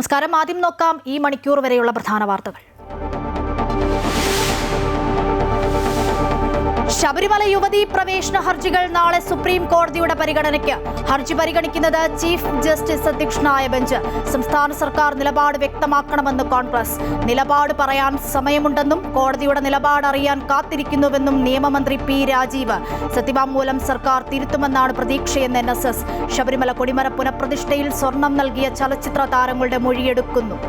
നമസ്കാരം. ആദ്യം നോക്കാം ഈ മണിക്കൂർ വരെയുള്ള പ്രധാന വാർത്തകൾ. ശബരിമല യുവതീ പ്രവേശന ഹർജികൾ നാളെ സുപ്രീം കോടതിയുടെ പരിഗണനയ്ക്ക്. ഹർജി പരിഗണിക്കുന്നത് ചീഫ് ജസ്റ്റിസ് അധ്യക്ഷനായ ബെഞ്ച്. സംസ്ഥാന സർക്കാർ നിലപാട് വ്യക്തമാക്കണമെന്ന് കോൺഗ്രസ്. നിലപാട് പറയാൻ സമയമുണ്ടെന്നും കോടതിയുടെ നിലപാട് അറിയാൻ കാത്തിരിക്കുന്നുവെന്നും നിയമമന്ത്രി പി രാജീവ്. സത്യവാങ്മൂലം സർക്കാർ തിരുത്തുമെന്നാണ് പ്രതീക്ഷയെന്ന് NSS. ശബരിമല കൊടിമര പുനഃപ്രതിഷ്ഠയിൽ സ്വർണം നൽകിയ ചലച്ചിത്ര താരങ്ങളുടെ മൊഴിയെടുക്കുന്നു.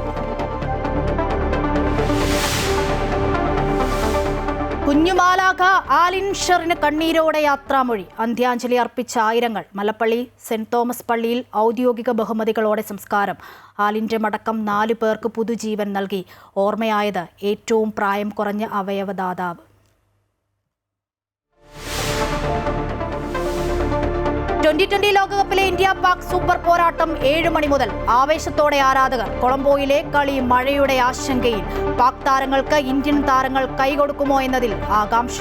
കുഞ്ഞുമാലാഖ ആലിൻ ഷറിന് കണ്ണീരോടെ യാത്രാമൊഴി. അന്ത്യാഞ്ജലി അർപ്പിച്ച ആയിരങ്ങൾ. മലപ്പള്ളി സെന്റ് തോമസ് പള്ളിയിൽ ഔദ്യോഗിക ബഹുമതികളോടെ സംസ്കാരം. ആലിന്റെ മടക്കം 4 പേർക്ക് പുതുജീവൻ നൽകി. ഓർമ്മയായത് ഏറ്റവും പ്രായം കുറഞ്ഞ അവയവദാതാവ്. 2020 ലോകകപ്പിലെ ഇന്ത്യ പാക് സൂപ്പർ പോരാട്ടം 7 മണി മുതൽ. ആവേശത്തോടെ ആരാധകർ. കൊളംബോയിലെ കളി മഴയുടെ ആശങ്കയിൽ. പാക് താരങ്ങൾക്ക് ഇന്ത്യൻ താരങ്ങൾ കൈകൊടുക്കുമോ എന്നതിൽ ആകാംക്ഷ.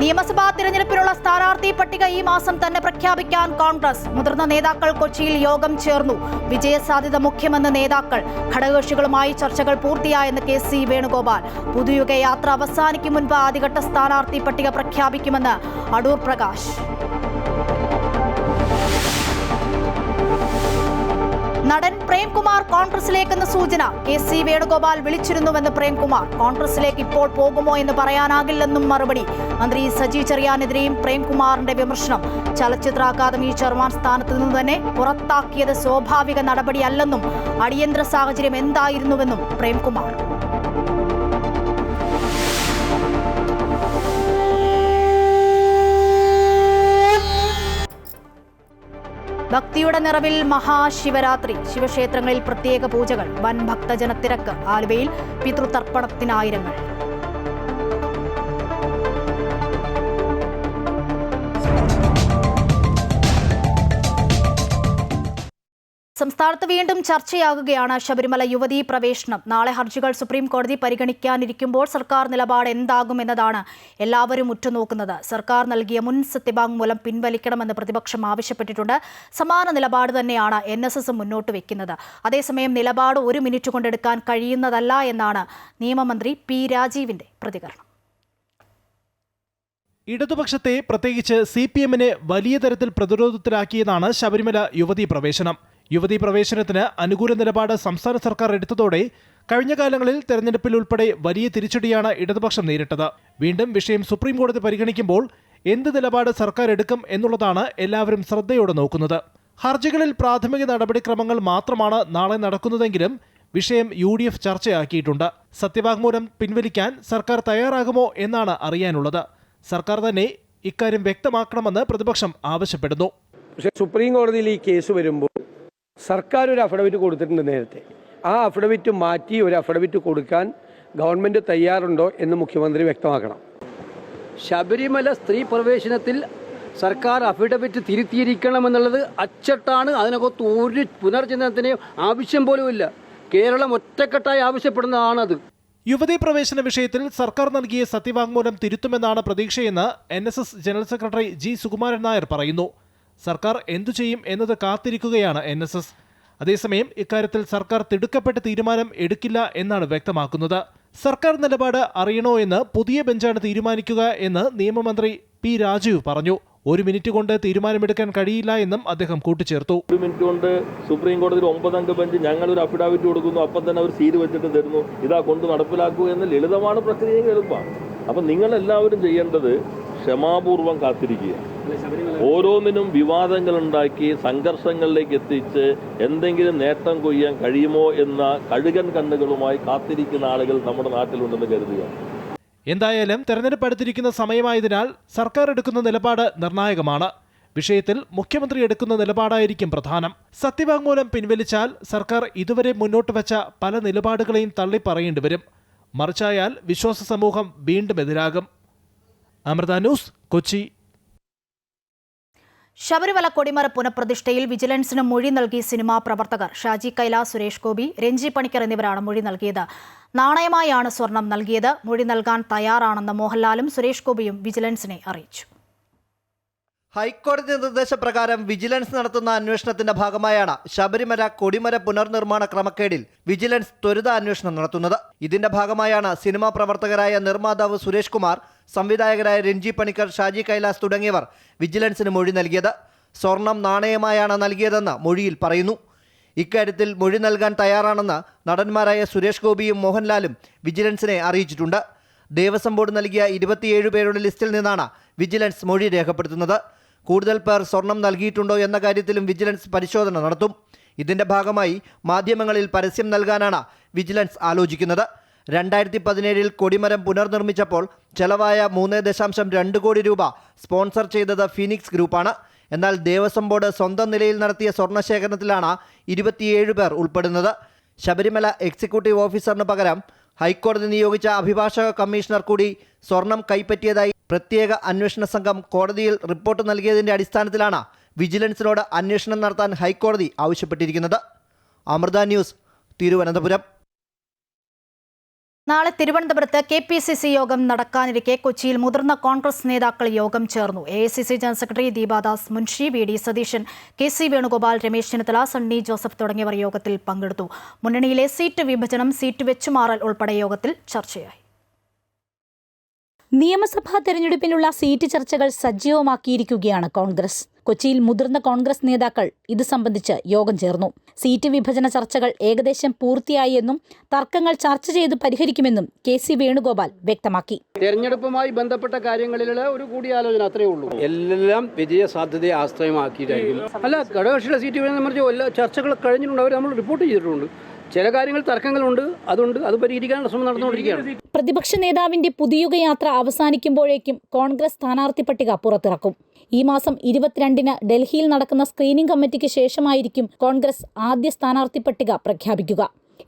നിയമസഭാ തിരഞ്ഞെടുപ്പിനുള്ള സ്ഥാനാർത്ഥി പട്ടിക ഈ മാസം തന്നെ പ്രഖ്യാപിക്കാൻ കോൺഗ്രസ്. മുതിർന്ന നേതാക്കൾ കൊച്ചിയിൽ യോഗം ചേർന്നു. വിജയസാധ്യത മുഖ്യമെന്ന് നേതാക്കൾ. ഘടകകക്ഷികളുമായി ചർച്ചകൾ പൂർത്തിയായെന്ന് KC വേണുഗോപാൽ. പുതുയുഗ യാത്ര അവസാനിക്കും മുൻപ് ആദ്യഘട്ട സ്ഥാനാർത്ഥി പട്ടിക പ്രഖ്യാപിക്കുമെന്ന് അടൂർ പ്രകാശ്. നടൻ പ്രേംകുമാർ കോൺഗ്രസിലേക്കെന്ന സൂചന. KC വേണുഗോപാൽ വിളിച്ചിരുന്നുവെന്ന് പ്രേംകുമാർ. കോൺഗ്രസിലേക്ക് ഇപ്പോൾ പോകുമോ എന്ന് പറയാനാകില്ലെന്നും മറുപടി. മന്ത്രി സജി ചെറിയാനെതിരെയും പ്രേംകുമാറിന്റെ വിമർശനം. ചലച്ചിത്ര അക്കാദമി ചെയർമാൻ സ്ഥാനത്ത് നിന്ന് തന്നെ പുറത്താക്കിയത് സ്വാഭാവിക നടപടിയല്ലെന്നും അടിയന്തര സാഹചര്യം എന്തായിരുന്നുവെന്നും പ്രേംകുമാർ. ഭക്തിയുടെ നിറവിൽ മഹാശിവരാത്രി. ശിവക്ഷേത്രങ്ങളിൽ പ്രത്യേക പൂജകൾ. വൻ ഭക്തജനത്തിരക്ക്. ആലുവയിൽ പിതൃതർപ്പണത്തിനായിരങ്ങൾ. സംസ്ഥാനത്ത് വീണ്ടും ചർച്ചയാകുകയാണ് ശബരിമല യുവതീ പ്രവേശനം. നാളെ ഹർജികൾ സുപ്രീം കോടതി പരിഗണിക്കാനിരിക്കുമ്പോൾ സർക്കാർ നിലപാട് എന്താകുമെന്നതാണ് എല്ലാവരും ഉറ്റുനോക്കുന്നത്. സർക്കാർ നൽകിയ മുൻ സത്യവാങ്മൂലം പിൻവലിക്കണമെന്ന് പ്രതിപക്ഷം ആവശ്യപ്പെട്ടിട്ടുണ്ട്. സമാന നിലപാട് തന്നെയാണ് NSS മുന്നോട്ട് വെക്കുന്നത്. അതേസമയം നിലപാട് 1 മിനിറ്റ് കൊണ്ടെടുക്കാൻ കഴിയുന്നതല്ല എന്നാണ് നിയമമന്ത്രി പി രാജീവിന്റെ പ്രതികരണം. ഇടതുപക്ഷത്തെ പ്രത്യേകിച്ച് CPM-നെ വലിയ തരത്തിൽ പ്രതിരോധത്തിലാക്കിയതാണ് ശബരിമല യുവതീ പ്രവേശനം. യുവതീ പ്രവേശനത്തിന് അനുകൂല നിലപാട് സംസ്ഥാന സർക്കാർ എടുത്തതോടെ കഴിഞ്ഞ കാലങ്ങളിൽ തെരഞ്ഞെടുപ്പിൽ ഉൾപ്പെടെ വലിയ തിരിച്ചടിയാണ് ഇടതുപക്ഷം നേരിട്ടത്. വീണ്ടും വിഷയം സുപ്രീം കോടതി പരിഗണിക്കുമ്പോൾ എന്ത് നിലപാട് സർക്കാർ എടുക്കും എന്നുള്ളതാണ് എല്ലാവരും ശ്രദ്ധയോടെ നോക്കുന്നത്. ഹർജികളിൽ പ്രാഥമിക നടപടിക്രമങ്ങൾ മാത്രമാണ് നാളെ നടക്കുന്നതെങ്കിലും വിഷയം UDF ചർച്ചയാക്കിയിട്ടുണ്ട്. സത്യവാങ്മൂലം പിൻവലിക്കാൻ സർക്കാർ തയ്യാറാകുമോ എന്നാണ് അറിയാനുള്ളത്. സർക്കാർ തന്നെ ഇക്കാര്യം വ്യക്തമാക്കണമെന്ന് പ്രതിപക്ഷം ആവശ്യപ്പെടുന്നു. പക്ഷേ സുപ്രീം കോടതിയിൽ ഈ കേസ് വരുമ്പോൾ സർക്കാർ ഒരു അഫിഡവിറ്റ് കൊടുത്തിട്ടുണ്ട് നേരത്തെ. ആ അഫിഡവിറ്റ് മാറ്റി ഒരു അഫിഡവിറ്റ് കൊടുക്കാൻ ഗവൺമെൻറ് തയ്യാറുണ്ടോ എന്ന് മുഖ്യമന്ത്രി വ്യക്തമാക്കണം. ശബരിമല സ്ത്രീ പ്രവേശനത്തിൽ സർക്കാർ അഫിഡവിറ്റ് തിരുത്തിയിരിക്കണമെന്നുള്ളത് അച്ചട്ടാണ്. അതിനകത്ത് ഒരു പുനർചിന്തനത്തിന് ആവശ്യം പോലുമില്ല. കേരളം ഒറ്റക്കെട്ടായി ആവശ്യപ്പെടുന്നതാണത്. യുവതീ പ്രവേശന വിഷയത്തിൽ സർക്കാർ നൽകിയ സത്യവാങ്മൂലം തിരുത്തുമെന്നാണ് പ്രതീക്ഷയെന്ന് NSS general secretary G. Sukumaran Nair പറയുന്നു. സർക്കാർ എന്തു ചെയ്യും എന്നത് കാത്തിരിക്കുകയാണ് NSS. അതേസമയം ഇക്കാര്യത്തിൽ സർക്കാർ തിടുക്കപ്പെട്ട തീരുമാനം എടുക്കില്ല എന്നാണ് വ്യക്തമാക്കുന്നത്. സർക്കാർ നിലപാട് അറിയണോ എന്ന് പുതിയ ബെഞ്ചാണ് തീരുമാനിക്കുക എന്ന് നിയമമന്ത്രി പി രാജീവ് പറഞ്ഞു. 1 മിനിറ്റ് കൊണ്ട് തീരുമാനമെടുക്കാൻ കഴിയില്ല എന്നും അദ്ദേഹം കൂട്ടിച്ചേർത്തു. 1 മിനിറ്റ് കൊണ്ട് സുപ്രീം കോടതിയിൽ 9 അംഗ ബെഞ്ച് ഞങ്ങളൊരു അഫിഡാവിറ്റ് കൊടുക്കുന്നു, അപ്പം തന്നെ അവർ സീൽ വെച്ചിട്ട് തരുന്നു, ഇതാ കൊണ്ട് നടപ്പിലാക്കുക എന്ന ലളിതമാണ് പ്രക്രിയ, എളുപ്പമാണ്. അപ്പം നിങ്ങളെല്ലാവരും ചെയ്യേണ്ടത് ക്ഷമാപൂർവം കാത്തിരിക്കുക. ഓരോന്നിനും വിവാദങ്ങൾ ഉണ്ടാക്കി സംഘർഷങ്ങളിലേക്ക് എത്തിച്ച് എന്തെങ്കിലും നേട്ടം കൊയ്യാൻ കഴിയുമോ എന്ന കഴുകൻ കണ്ണുകളുമായി കാത്തിരിക്കുന്ന ആളുകൾ നമ്മുടെ നാട്ടിലുണ്ടെന്ന് കരുതുക. എന്തായാലും തെരഞ്ഞെടുപ്പ് അടുത്തിരിക്കുന്ന സമയമായതിനാൽ സർക്കാർ എടുക്കുന്ന നിലപാട് നിർണായകമാണ്. വിഷയത്തിൽ മുഖ്യമന്ത്രി എടുക്കുന്ന നിലപാടായിരിക്കും പ്രധാനം. സത്യവാങ്മൂലം പിൻവലിച്ചാൽ സർക്കാർ ഇതുവരെ മുന്നോട്ട് വെച്ച പല നിലപാടുകളെയും തള്ളിപ്പറയേണ്ടി വരും. മറിച്ചായാൽ വിശ്വാസ സമൂഹം വീണ്ടും എതിരാകും. അമൃത ന്യൂസ്, കൊച്ചി. ശബരിമല കൊടിമര പുനഃപ്രതിഷ്ഠയിൽ വിജിലൻസിന് മൊഴി നൽകി സിനിമാ പ്രവർത്തകർ. ഷാജി കൈലാസ്, സുരേഷ് ഗോപി, രഞ്ജി പണിക്കർ എന്നിവരാണ് മൊഴി നൽകിയത്. നാണയമായാണ് സ്വർണം നൽകിയത്. മൊഴി നൽകാൻ തയ്യാറാണെന്ന് മോഹൻലാലും സുരേഷ് ഗോപിയും വിജിലൻസിനെ അറിയിച്ചു. ഹൈക്കോടതി നിർദ്ദേശപ്രകാരം വിജിലൻസ് നടത്തുന്ന അന്വേഷണത്തിന്റെ ഭാഗമായാണ് ശബരിമല കൊടിമര പുനർനിർമ്മാണ ക്രമക്കേടിൽ വിജിലൻസ് ത്വരിത അന്വേഷണം നടത്തുന്നത്. ഇതിന്റെ ഭാഗമായാണ് സിനിമാ പ്രവർത്തകരായ നിർമ്മാതാവ് സുരേഷ് കുമാർ, സംവിധായകരായ രഞ്ജി പണിക്കർ, ഷാജി കൈലാസ് തുടങ്ങിയവർ വിജിലൻസിന് മൊഴി നൽകിയത്. സ്വർണം നാണയമായാണ് നൽകിയതെന്ന് മൊഴിയിൽ പറയുന്നു. ഇക്കാര്യത്തിൽ മൊഴി നൽകാൻ തയ്യാറാണെന്ന് നടന്മാരായ സുരേഷ് ഗോപിയും മോഹൻലാലും വിജിലൻസിനെ അറിയിച്ചിട്ടുണ്ട്. ദേവസ്വം ബോർഡ് നൽകിയ 27 പേരുടെ ലിസ്റ്റിൽ നിന്നാണ് വിജിലൻസ് മൊഴി രേഖപ്പെടുത്തുന്നത്. കൂടുതൽ പേർ സ്വർണം നൽകിയിട്ടുണ്ടോ എന്ന കാര്യത്തിലും വിജിലൻസ് പരിശോധന നടത്തും. ഇതിന്റെ ഭാഗമായി മാധ്യമങ്ങളിൽ പരസ്യം നൽകാനാണ് വിജിലൻസ് ആലോചിക്കുന്നത്. 2017 കൊടിമരം പുനർനിർമ്മിച്ചപ്പോൾ ചെലവായ 3.2 കോടി രൂപ സ്പോൺസർ ചെയ്തത് ഫീനിക്സ് ഗ്രൂപ്പാണ്. എന്നാൽ ദേവസ്വം ബോർഡ് സ്വന്തം നിലയിൽ നടത്തിയ സ്വർണ്ണശേഖരണത്തിലാണ് 27 പേർ ഉൾപ്പെടുന്നത്. ശബരിമല എക്സിക്യൂട്ടീവ് ഓഫീസറിന് പകരം ഹൈക്കോടതി നിയോഗിച്ച അഭിഭാഷക കമ്മീഷണർ കൂടി സ്വർണം കൈപ്പറ്റിയതായി പ്രത്യേക അന്വേഷണ സംഘം കോടതിയിൽ റിപ്പോർട്ട് നൽകിയതിന്റെ അടിസ്ഥാനത്തിലാണ് വിജിലൻസിനോട് അന്വേഷണം നടത്താൻ ഹൈക്കോടതി ആവശ്യപ്പെട്ടിരിക്കുന്നത്. അമൃത ന്യൂസ്, തിരുവനന്തപുരം. നാളെ തിരുവനന്തപുരത്ത് KPCC യോഗം നടക്കാനിരിക്കെ കൊച്ചിയിൽ മുതിർന്ന കോൺഗ്രസ് നേതാക്കൾ യോഗം ചേർന്നു. AICC general secretary Deepa Das Munshi, VD Satheesan, KC Venugopal, Ramesh Chennithala, Sunny Joseph തുടങ്ങിയവർ യോഗത്തിൽ പങ്കെടുത്തു. മുന്നണിയിലെ സീറ്റ് വിഭജനം, സീറ്റ് വെച്ചുമാറൽ ഉൾപ്പെടെ യോഗത്തിൽ ചർച്ചയായി. നിയമസഭാ തെരഞ്ഞെടുപ്പിനുള്ള സീറ്റ് ചർച്ചകൾ സജീവമാക്കിയിരിക്കുകയാണ് കോൺഗ്രസ്. കൊച്ചിയിൽ മുതിർന്ന കോൺഗ്രസ് നേതാക്കൾ ഇത് സംബന്ധിച്ച് യോഗം ചേർന്നു. സീറ്റ് വിഭജന ചർച്ചകൾ ഏകദേശം പൂർത്തിയായി എന്നും തർക്കങ്ങൾ ചർച്ച ചെയ്ത് പരിഹരിക്കുമെന്നും KC വേണുഗോപാൽ വ്യക്തമാക്കി. തെരഞ്ഞെടുപ്പുമായി ബന്ധപ്പെട്ട കാര്യങ്ങളിലുള്ള ഒരു കൂടിയാലോചന അത്രയേ ഉള്ളൂ. എല്ലാം വിജയ സാധ്യതയെ ആശ്രയമാക്കിയിട്ടായിരിക്കും. അല്ല, ഘടകകക്ഷിയുടെ സീറ്റ് സംബന്ധിച്ച് എല്ലാ ചർച്ചകൾ കഴിഞ്ഞിട്ടുണ്ട്. അവർ നമ്മൾ റിപ്പോർട്ട് ചെയ്തിട്ടുണ്ട്. ചില കാര്യങ്ങൾ തർക്കങ്ങളുണ്ട്, അത് പരിഹരിക്കാനുള്ള ശ്രമം നടന്നുകൊണ്ടിരിക്കുകയാണ്. പ്രതിപക്ഷ നേതാവിന്റെ പുതിയുഗ യാത്ര അവസാനിക്കുമ്പോഴേക്കും കോൺഗ്രസ് സ്ഥാനാർത്ഥി പട്ടിക പുറത്തിറക്കും. ഈ മാസം 22-ന് ഡൽഹിയിൽ നടക്കുന്ന സ്ക്രീനിംഗ് കമ്മിറ്റിക്ക് ശേഷമായിരിക്കും കോൺഗ്രസ് ആദ്യ സ്ഥാനാർത്ഥി പട്ടിക പ്രഖ്യാപിക്കുക.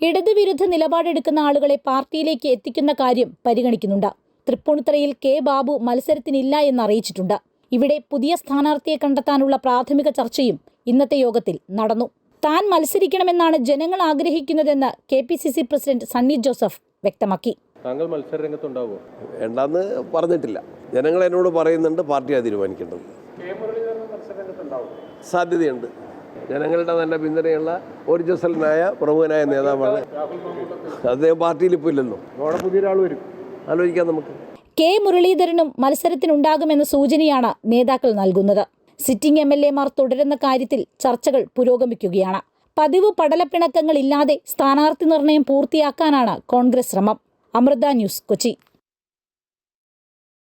ഇടതുവിരുദ്ധ നിലപാടെടുക്കുന്ന ആളുകളെ പാർട്ടിയിലേക്ക് എത്തിക്കുന്ന കാര്യം പരിഗണിക്കുന്നുണ്ട്. തൃപ്പൂണിത്തുറയിൽ K. ബാബു മത്സരത്തിനില്ല എന്നറിയിച്ചിട്ടുണ്ട്. ഇവിടെ പുതിയ സ്ഥാനാർത്ഥിയെ കണ്ടെത്താനുള്ള പ്രാഥമിക ചർച്ചയും ഇന്നത്തെ യോഗത്തിൽ നടന്നു. താൻ മത്സരിക്കണമെന്നാണ് ജനങ്ങൾ ആഗ്രഹിക്കുന്നതെന്ന് KPCC പ്രസിഡന്റ് സണ്ണി ജോസഫ് വ്യക്തമാക്കി. താങ്കൾ മത്സര രംഗത്തുണ്ടാവുമോ? വേണ്ടെന്ന് പറഞ്ഞിട്ടില്ല. ജനങ്ങൾ എന്നോട് പറയുന്നുണ്ട്, പാർട്ടിയാണ് തീരുമാനിക്കേണ്ടത്. സാധ്യതയുണ്ട്. ജനങ്ങളുടെ നല്ല പിന്തുണയുള്ള ഊർജ്ജസ്വലനായ പ്രമുഖനായ നേതാവാണ് അദ്ദേഹം. പാർട്ടിയിൽ ഇപ്പോൾ ഇല്ലല്ലോ, അവിടെ പുതിയൊരാൾ വരും, ആലോചിക്കാം നമുക്ക്. K. മുരളീധരനും മത്സരത്തിനുണ്ടാകുമെന്ന സൂചനയാണ് നേതാക്കൾ നൽകുന്നത്. സിറ്റിംഗ് MLA-മാർ തുടരുന്ന കാര്യത്തിൽ ചർച്ചകൾ പുരോഗമിക്കുകയാണ്. പതിവ് പടലപ്പിണക്കങ്ങളില്ലാതെ സ്ഥാനാർത്ഥി നിർണയം പൂർത്തിയാക്കാനാണ് കോൺഗ്രസ് ശ്രമം. അമൃത ന്യൂസ്, കൊച്ചി.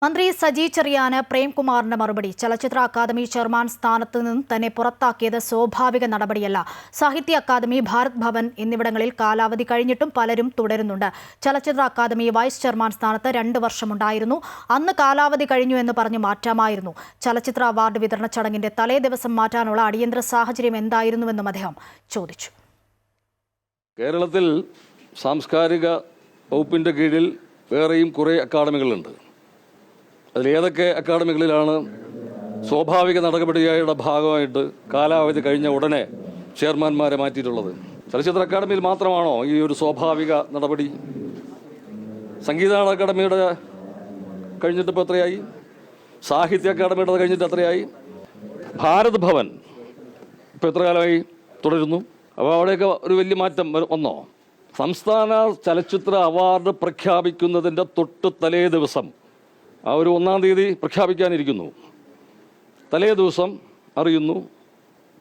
മന്ത്രി സജി ചെറിയാന് പ്രേംകുമാറിന്റെ മറുപടി. ചലച്ചിത്ര അക്കാദമി ചെയർമാൻ സ്ഥാനത്ത് നിന്നും തന്നെ പുറത്താക്കിയത് സ്വാഭാവിക നടപടിയല്ല. സാഹിത്യ അക്കാദമി, ഭാരത് ഭവൻ എന്നിവിടങ്ങളിൽ കാലാവധി കഴിഞ്ഞിട്ടും പലരും തുടരുന്നുണ്ട്. ചലച്ചിത്ര അക്കാദമി വൈസ് ചെയർമാൻ സ്ഥാനത്ത് 2 വർഷമുണ്ടായിരുന്നു. അന്ന് കാലാവധി കഴിഞ്ഞു എന്ന് പറഞ്ഞ് മാറ്റാമായിരുന്നു. ചലച്ചിത്ര അവാർഡ് വിതരണ ചടങ്ങിന്റെ തലേ ദിവസം മാറ്റാനുള്ള അടിയന്തര സാഹചര്യം എന്തായിരുന്നുവെന്നും അദ്ദേഹം ചോദിച്ചു. കേരളത്തിൽ സാംസ്കാരിക വകുപ്പിൻ്റെ കീഴിൽ വേറെയും കുറേ അക്കാദമികളുണ്ട്. അതിലേതൊക്കെ അക്കാദമികളിലാണ് സ്വാഭാവിക നടപടിയുടെ ഭാഗമായിട്ട് കാലാവധി കഴിഞ്ഞ ഉടനെ ചെയർമാൻമാരെ മാറ്റിയിട്ടുള്ളത്? ചലച്ചിത്ര അക്കാദമിയിൽ മാത്രമാണോ ഈ ഒരു സ്വാഭാവിക നടപടി? സംഗീത അക്കാദമിയുടെ കഴിഞ്ഞിട്ട് ഇപ്പോൾ എത്രയായി? സാഹിത്യ അക്കാദമിയുടെ കഴിഞ്ഞിട്ട് എത്രയായി? ഭാരത് ഭവൻ ഇപ്പോൾ എത്ര കാലമായി തുടരുന്നു? അപ്പോൾ അവിടെയൊക്കെ ഒരു വലിയ മാറ്റം വന്നോ? സംസ്ഥാന ചലച്ചിത്ര അവാർഡ് പ്രഖ്യാപിക്കുന്നതിൻ്റെ തൊട്ട് തലേ ദിവസം, ആ ഒരു 1-ാം തീയതി പ്രഖ്യാപിക്കാനിരിക്കുന്നു, തലേ ദിവസം അറിയുന്നു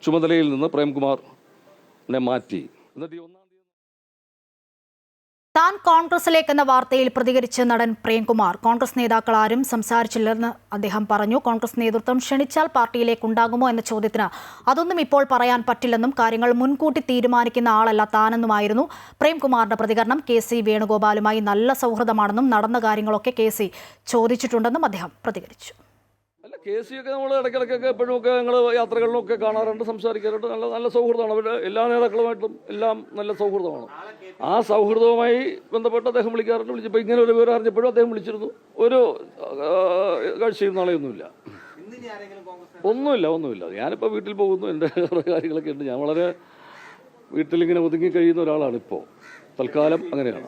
ചുമതലയിൽ നിന്ന് പ്രേംകുമാറിനെ മാറ്റി. എന്നിട്ട് താൻ കോൺഗ്രസിലേക്കെന്ന വാർത്തയിൽ പ്രതികരിച്ച നടൻ പ്രേംകുമാർ, കോൺഗ്രസ് നേതാക്കൾ ആരും സംസാരിച്ചില്ലെന്ന് അദ്ദേഹം പറഞ്ഞു. കോൺഗ്രസ് നേതൃത്വം ക്ഷണിച്ചാൽ പാർട്ടിയിലേക്കുണ്ടാകുമോ എന്ന ചോദ്യത്തിന് അതൊന്നും ഇപ്പോൾ പറയാൻ പറ്റില്ലെന്നും കാര്യങ്ങൾ മുൻകൂട്ടി തീരുമാനിക്കുന്ന ആളല്ല താനെന്നുമായിരുന്നു പ്രേംകുമാറിന്റെ പ്രതികരണം. KC വേണുഗോപാലുമായി നല്ല സൗഹൃദമാണെന്നും നടന്ന കാര്യങ്ങളൊക്കെ KC ചോദിച്ചിട്ടുണ്ടെന്നും അദ്ദേഹം പ്രതികരിച്ചു. KC ഒക്കെ നമ്മൾ ഇടയ്ക്കിടയ്ക്കൊക്കെ എപ്പോഴുമൊക്കെ ഞങ്ങൾ യാത്രകളിലൊക്കെ കാണാറുണ്ട്, സംസാരിക്കാറുണ്ട്. നല്ല സൗഹൃദമാണ്. അവരുടെ എല്ലാ നേതാക്കളുമായിട്ടും എല്ലാം നല്ല സൗഹൃദമാണ്. ആ സൗഹൃദവുമായി ബന്ധപ്പെട്ട് അദ്ദേഹം വിളിക്കാറുണ്ട്. വിളിച്ചപ്പോൾ ഇങ്ങനെ ഒരു വിവരം അറിഞ്ഞപ്പോഴും അദ്ദേഹം വിളിച്ചിരുന്നു. ഒരു കാഴ്ചയും നാളെയൊന്നുമില്ല. ഒന്നുമില്ല. ഞാനിപ്പോൾ വീട്ടിൽ പോകുന്നു, എൻ്റെ കാര്യങ്ങളൊക്കെ ഉണ്ട്. ഞാൻ വളരെ വീട്ടിലിങ്ങനെ ഒതുങ്ങി കഴിയുന്ന ഒരാളാണ് ഇപ്പോൾ തൽക്കാലം. അങ്ങനെയാണ്.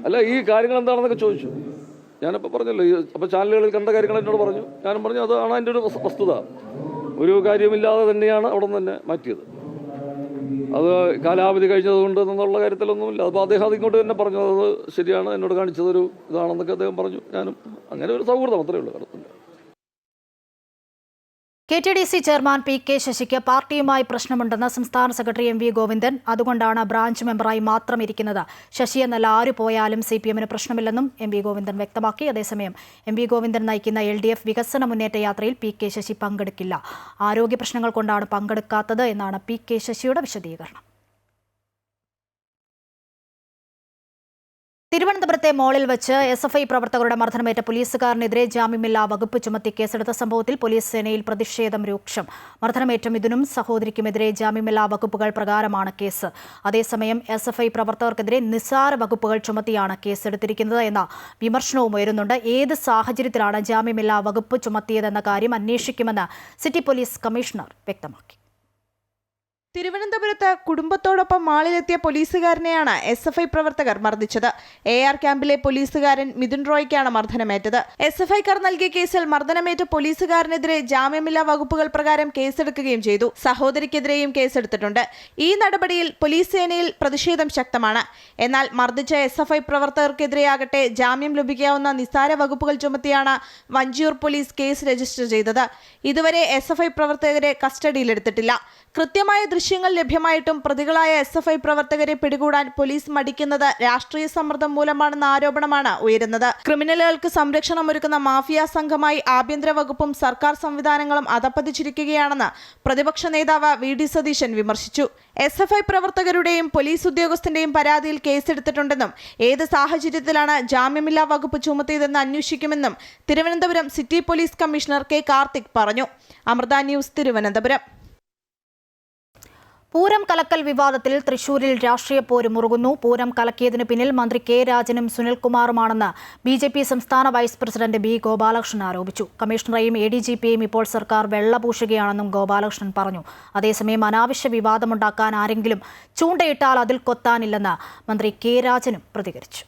അല്ല, ഈ കാര്യങ്ങൾ എന്താണെന്നൊക്കെ ചോദിച്ചു. ഞാനിപ്പോൾ പറഞ്ഞല്ലോ, അപ്പോൾ ചാനലുകളിൽ കണ്ട കാര്യങ്ങൾ എന്നോട് പറഞ്ഞു. ഞാനും പറഞ്ഞു അതാണ് അതിൻ്റെ ഒരു വസ്തുത. ഒരു കാര്യമില്ലാതെ തന്നെയാണ് അവിടെ നിന്ന് തന്നെ മാറ്റിയത്. അത് കാലാവധി കഴിഞ്ഞതുകൊണ്ട് എന്നുള്ള കാര്യത്തിലൊന്നുമില്ല. അപ്പോൾ അദ്ദേഹം അതിങ്ങോട്ട് തന്നെ പറഞ്ഞു, അത് ശരിയാണ്, എന്നോട് കാണിച്ചതൊരു ഇതാണെന്നൊക്കെ അദ്ദേഹം പറഞ്ഞു. ഞാനും അങ്ങനെ ഒരു സൗഹൃദം അത്രയേ ഉള്ളൂ, കടത്തില്ല. KTDC chairman P.K. ശശിക്ക് പാർട്ടിയുമായി പ്രശ്നമുണ്ടെന്ന് സംസ്ഥാന സെക്രട്ടറി M.V. ഗോവിന്ദൻ. അതുകൊണ്ടാണ് ബ്രാഞ്ച് മെമ്പറായി മാത്രം ഇരിക്കുന്നത്. ശശി എന്നല്ല ആര് പോയാലും CPM-ന് പ്രശ്നമില്ലെന്നും M.V. ഗോവിന്ദൻ വ്യക്തമാക്കി. അതേസമയം M.V. ഗോവിന്ദൻ നയിക്കുന്ന LDF വികസന മുന്നേറ്റ യാത്രയിൽ P.K. ശശി പങ്കെടുക്കില്ല. ആരോഗ്യ പ്രശ്നങ്ങൾ കൊണ്ടാണ് പങ്കെടുക്കാത്തത് എന്നാണ് P.K. ശശിയുടെ വിശദീകരണം. തിരുവനന്തപുരത്തെ മോളിൽ വെച്ച് SFI പ്രവർത്തകരുടെ മർദ്ദനമേറ്റ പോലീസുകാരനെതിരെ ജാമ്യമില്ലാ വകുപ്പ് ചുമത്തി കേസെടുത്ത സംഭവത്തിൽ പോലീസ് സേനയിൽ പ്രതിഷേധം രൂക്ഷം. മർദ്ദനമേറ്റ മിഥുനും സഹോദരിക്കുമെതിരെ ജാമ്യമില്ലാ വകുപ്പുകൾ പ്രകാരമാണ് കേസ്. അതേസമയം SFI പ്രവർത്തകർക്കെതിരെ നിസ്സാര വകുപ്പുകൾ ചുമത്തിയാണ് കേസെടുത്തിരിക്കുന്നത് എന്ന വിമർശനവും ഉയരുന്നുണ്ട്. ഏത് സാഹചര്യത്തിലാണ് ജാമ്യമില്ലാ വകുപ്പ് ചുമത്തിയതെന്ന കാര്യം അന്വേഷിക്കുമെന്ന് സിറ്റി പോലീസ് കമ്മീഷണർ വ്യക്തമാക്കി. തിരുവനന്തപുരത്ത് കുടുംബത്തോടൊപ്പം മാളിലെത്തിയ പോലീസുകാരനെയാണ് SFI പ്രവർത്തകർ മർദ്ദിച്ചത്. AR ക്യാമ്പിലെ പോലീസുകാരൻ മിഥുൻ റോയ്ക്കാണ് മർദ്ദനമേറ്റത്. SFIക്കാർ നൽകിയ കേസിൽ മർദ്ദനമേറ്റ പോലീസുകാരനെതിരെ ജാമ്യമില്ലാ വകുപ്പുകൾ പ്രകാരം കേസെടുക്കുകയും ചെയ്തു. സഹോദരിക്കെതിരെയും കേസെടുത്തിട്ടുണ്ട്. ഈ നടപടിയിൽ പോലീസ് സേനയിൽ പ്രതിഷേധം ശക്തമാണ്. എന്നാൽ മർദ്ദിച്ച SFI പ്രവർത്തകർക്കെതിരെയാകട്ടെ ജാമ്യം ലഭിക്കാവുന്ന നിസ്സാര വകുപ്പുകൾ ചുമത്തിയാണ് വഞ്ചിയൂർ പോലീസ് കേസ് രജിസ്റ്റർ ചെയ്തത്. ഇതുവരെ SFI പ്രവർത്തകരെ കസ്റ്റഡിയിലെടുത്തിട്ടില്ല. കൃത്യമായ ദൃശ്യങ്ങൾ ലഭ്യമായിട്ടും പ്രതികളായ SFI പ്രവർത്തകരെ പിടികൂടാൻ പോലീസ് മടിക്കുന്നത് രാഷ്ട്രീയ സമ്മർദ്ദം മൂലമാണെന്ന ആരോപണമാണ് ഉയരുന്നത്. ക്രിമിനലുകൾക്ക് സംരക്ഷണമൊരുക്കുന്ന മാഫിയ സംഘമായി ആഭ്യന്തര വകുപ്പും സർക്കാർ സംവിധാനങ്ങളും അധപ്പതിച്ചിരിക്കുകയാണെന്ന് പ്രതിപക്ഷ നേതാവ് VD സതീശൻ വിമർശിച്ചു. SFI പ്രവർത്തകരുടെയും പോലീസ് ഉദ്യോഗസ്ഥന്റെയും പരാതിയിൽ കേസെടുത്തിട്ടുണ്ടെന്നും ഏത് സാഹചര്യത്തിലാണ് ജാമ്യമില്ലാ വകുപ്പ് ചുമത്തിയതെന്ന് അന്വേഷിക്കുമെന്നും Thiruvananthapuram city police commissioner K. Karthik പറഞ്ഞു. അമൃത ന്യൂസ്, തിരുവനന്തപുരം. പൂരം കലക്കൽ വിവാദത്തിൽ തൃശൂരിൽ രാഷ്ട്രീയ പോര് മുറുകുന്നു. പൂരം കലക്കിയതിനു പിന്നിൽ മന്ത്രി K. രാജനും സുനിൽകുമാറുമാണെന്ന് BJP സംസ്ഥാന വൈസ് പ്രസിഡന്റ് B. ഗോപാലകൃഷ്ണൻ ആരോപിച്ചു. കമ്മീഷണറെയും ADGPയെയും ഇപ്പോൾ സർക്കാർ വെള്ളപൂശുകയാണെന്നും ഗോപാലകൃഷ്ണൻ പറഞ്ഞു. അതേസമയം അനാവശ്യ വിവാദമുണ്ടാക്കാൻ ആരെങ്കിലും ചൂണ്ടയിട്ടാൽ അതിൽ കൊത്താനില്ലെന്ന് മന്ത്രി K. രാജനും പ്രതികരിച്ചു.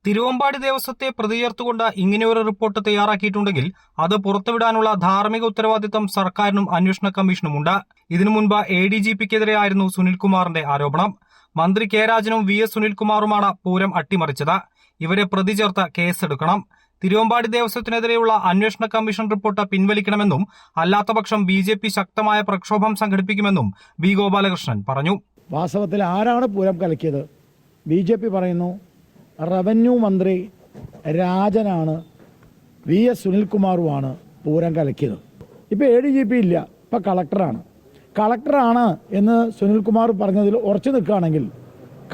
തിരുവമ്പാടി ദേവസ്വത്തെ പ്രതി ചേർത്തുകൊണ്ട് ഇങ്ങനെയൊരു റിപ്പോർട്ട് തയ്യാറാക്കിയിട്ടുണ്ടെങ്കിൽ അത് പുറത്തുവിടാനുള്ള ധാർമ്മിക ഉത്തരവാദിത്തം സർക്കാരിനും അന്വേഷണ കമ്മീഷനുമുണ്ട്. ഇതിനു മുൻപ് ADGPക്കെതിരെയായിരുന്നു സുനിൽകുമാറിന്റെ ആരോപണം. മന്ത്രി K. രാജനും VS സുനിൽകുമാറുമാണ് പൂരം അട്ടിമറിച്ചത്. ഇവരെ പ്രതി ചേർത്ത് കേസെടുക്കണം. തിരുവമ്പാടി ദേവസ്വത്തിനെതിരെയുള്ള അന്വേഷണ കമ്മീഷൻ റിപ്പോർട്ട് പിൻവലിക്കണമെന്നും അല്ലാത്തപക്ഷം BJP ശക്തമായ പ്രക്ഷോഭം സംഘടിപ്പിക്കുമെന്നും B. ഗോപാലകൃഷ്ണൻ പറഞ്ഞു. വാസ്തവത്തിൽ ആരാണ് പൂരം കലക്കിയത്? BJP പറയുന്നു റവന്യൂ മന്ത്രി രാജനാണ്, VS സുനിൽകുമാറുമാണ് പൂരം കലക്കിയത്. ഇപ്പോൾ ADGP ഇല്ല, ഇപ്പം കളക്ടറാണ് എന്ന് സുനിൽകുമാർ പറഞ്ഞതിൽ ഉറച്ചു നിൽക്കുകയാണെങ്കിൽ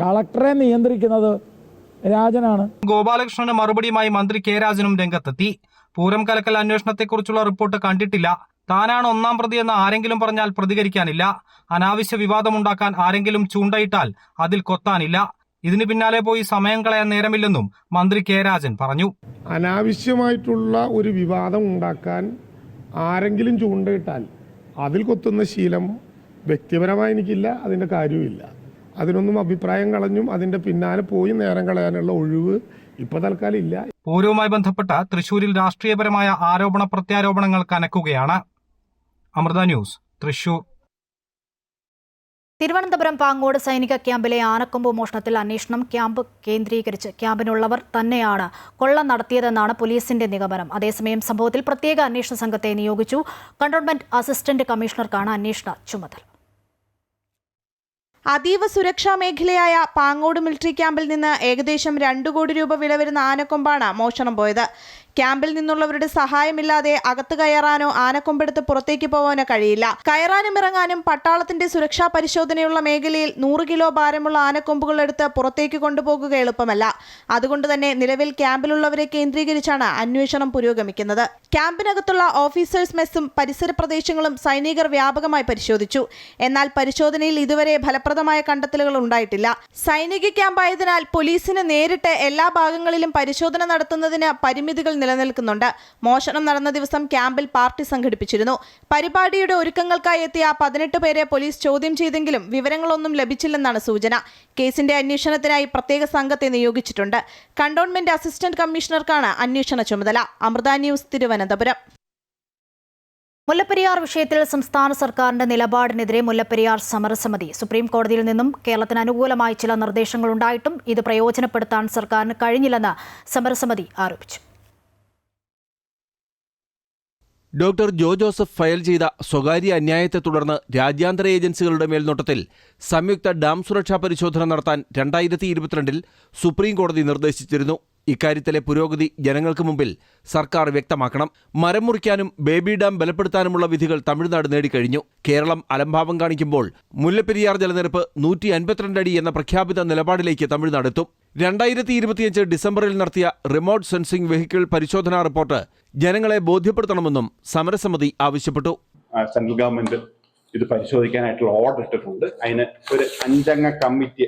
കളക്ടറെ നിയന്ത്രിക്കുന്നത് രാജനാണ്. ഗോപാലകൃഷ്ണന് മറുപടിയുമായി മന്ത്രി K. രാജനും രംഗത്തെത്തി. പൂരം കലക്കൽ അന്വേഷണത്തെക്കുറിച്ചുള്ള റിപ്പോർട്ട് കണ്ടിട്ടില്ല. താനാണ് ഒന്നാം പ്രതിയെന്ന് ആരെങ്കിലും പറഞ്ഞാൽ പ്രതികരിക്കാനില്ല. അനാവശ്യ വിവാദമുണ്ടാക്കാൻ ആരെങ്കിലും ചൂണ്ടയിട്ടാൽ അതിൽ കൊത്താനില്ല. ഇതിന് പിന്നാലെ പോയി സമയം കളയാൻ നേരമില്ലെന്നും മന്ത്രി K. രാജൻ പറഞ്ഞു. അനാവശ്യമായിട്ടുള്ള ഒരു വിവാദം ഉണ്ടാക്കാൻ ആരെങ്കിലും ചൂണ്ടയിട്ടാൽ അതിൽ കൊത്തുന്ന ശീലം വ്യക്തിപരമായി എനിക്കില്ല, അതിൻ്റെ കാര്യവുമില്ല. അതിനൊന്നും അഭിപ്രായം കളഞ്ഞും അതിൻ്റെ പിന്നാലെ പോയി നേരം കളയാനുള്ള ഒഴിവ് ഇപ്പോൾ തൽക്കാലം ഇല്ല. പൂരവുമായി ബന്ധപ്പെട്ട തൃശൂരിൽ രാഷ്ട്രീയപരമായ ആരോപണ പ്രത്യാരോപണങ്ങൾ കനക്കുകയാണ്. അമൃത ന്യൂസ്, തൃശൂർ. തിരുവനന്തപുരം പാങ്ങോട് സൈനിക ക്യാമ്പിലെ ആനക്കൊമ്പ് മോഷണത്തിൽ അന്വേഷണം ക്യാമ്പ് കേന്ദ്രീകരിച്ച് ക്യാമ്പിനുള്ളവർ തന്നെയാണ് കൊള്ള നടത്തിയതെന്നാണ് പോലീസിന്റെ നിഗമനം. അതേസമയം സംഭവത്തിൽ പ്രത്യേക അന്വേഷണ സംഘത്തെ നിയോഗിച്ചു. കണ്ടോൺമെന്റ് അസിസ്റ്റന്റ് കമ്മീഷണർക്കാണ് അന്വേഷണ ചുമതല. അതീവ സുരക്ഷാ മേഖലയായ പാങ്ങോട് മിലിറ്ററി ക്യാമ്പിൽ നിന്ന് ഏകദേശം 2 കോടി രൂപ വില വരുന്ന ആനക്കൊമ്പാണ് മോഷണം പോയത്. ക്യാമ്പിൽ നിന്നുള്ളവരുടെ സഹായമില്ലാതെ അകത്ത് കയറാനോ ആനക്കൊമ്പെടുത്ത് പുറത്തേക്ക് പോകാനോ കഴിയില്ല. കയറാനും ഇറങ്ങാനും പട്ടാളത്തിന്റെ സുരക്ഷാ പരിശോധനയുള്ള മേഖലയിൽ 100 കിലോ ഭാരമുള്ള ആനക്കൊമ്പുകൾ എടുത്ത് പുറത്തേക്ക് കൊണ്ടുപോകുക എളുപ്പമല്ല. അതുകൊണ്ട് തന്നെ നിലവിൽ ക്യാമ്പിലുള്ളവരെ കേന്ദ്രീകരിച്ചാണ് അന്വേഷണം പുരോഗമിക്കുന്നത്. ക്യാമ്പിനകത്തുള്ള ഓഫീസേഴ്സ് മെസ്സും പരിസര പ്രദേശങ്ങളും സൈനികർ വ്യാപകമായി പരിശോധിച്ചു. എന്നാൽ പരിശോധനയിൽ ഇതുവരെ ഫലപ്രദമായ കണ്ടെത്തലുകൾ ഉണ്ടായിട്ടില്ല. സൈനിക ക്യാമ്പായതിനാൽ പോലീസിന് നേരിട്ട് എല്ലാ ഭാഗങ്ങളിലും പരിശോധന നടത്തുന്നതിന് പരിമിതികൾ നിലനിൽക്കുന്നുണ്ട്. മോഷണം നടന്ന ദിവസം ക്യാമ്പിൽ പാർട്ടി സംഘടിപ്പിച്ചിരുന്നു. പരിപാടിയുടെ ഒരുക്കങ്ങൾക്കായി എത്തിയ 18 പേരെ പോലീസ് ചോദ്യം ചെയ്തെങ്കിലും വിവരങ്ങളൊന്നും ലഭിച്ചില്ലെന്നാണ് സൂചന. കേസിന്റെ അന്വേഷണത്തിനായി പ്രത്യേക സംഘത്തെ നിയോഗിച്ചിട്ടുണ്ട്. കണ്ടോൺമെന്റ് അസിസ്റ്റന്റ് കമ്മീഷണർക്കാണ് അന്വേഷണ ചുമതല. അമൃത ന്യൂസ്, തിരുവനന്തപുരം. മുല്ലപ്പെരിയാർ വിഷയത്തിൽ സംസ്ഥാന സർക്കാരിന്റെ നിലപാടിനെതിരെ മുല്ലപ്പെരിയാർ സമരസമിതി സുപ്രീം കോടതിയിൽ നിന്നും കേരളത്തിന് അനുകൂലമായി ചില നിർദ്ദേശങ്ങളുണ്ടായിട്ടും ഇത് പ്രയോജനപ്പെടുത്താൻ സർക്കാരിന് കഴിഞ്ഞില്ലെന്ന് സമരസമിതി ആരോപിച്ചു. ഡോക്ടർ ജോ ജോസഫ് ഫയൽ ചെയ്ത സ്വകാര്യ അന്യായത്തെ തുടർന്ന് രാജ്യാന്തര ഏജൻസികളുടെ മേൽനോട്ടത്തിൽ സംയുക്ത ഡാം സുരക്ഷാ പരിശോധന നടത്താൻ 2022 സുപ്രീം കോടതി നിർദ്ദേശിച്ചിരുന്നു. ഇക്കാര്യത്തിലെ പുരോഗതി ജനങ്ങൾക്ക് മുമ്പിൽ സർക്കാർ വ്യക്തമാക്കണം. മരം മുറിക്കാനും ബേബി ഡാം ബലപ്പെടുത്താനുമുള്ള വിധികൾ തമിഴ്നാട് നേടിക്കഴിഞ്ഞു. കേരളം അലംഭാവം കാണിക്കുമ്പോൾ മുല്ലപ്പെരിയാർ ജലനിരപ്പ് 152 അടി എന്ന പ്രഖ്യാപിത നിലപാടിലേക്ക് തമിഴ്നാട് എത്തും. 2025 ഡിസംബറിൽ നടത്തിയ റിമോട്ട് സെൻസിംഗ് വെഹിക്കിൾ പരിശോധനാ റിപ്പോർട്ട് ജനങ്ങളെ ബോധ്യപ്പെടുത്തണമെന്നും സമരസമിതി ആവശ്യപ്പെട്ടു. സെൻട്രൽ ഗവൺമെന്റ് ഇത് പരിശോധിക്കാനായിട്ടുള്ള ഓർഡർ ഇട്ടിട്ടുണ്ട്. അതിന് ഒരു 5 അംഗ കമ്മിറ്റി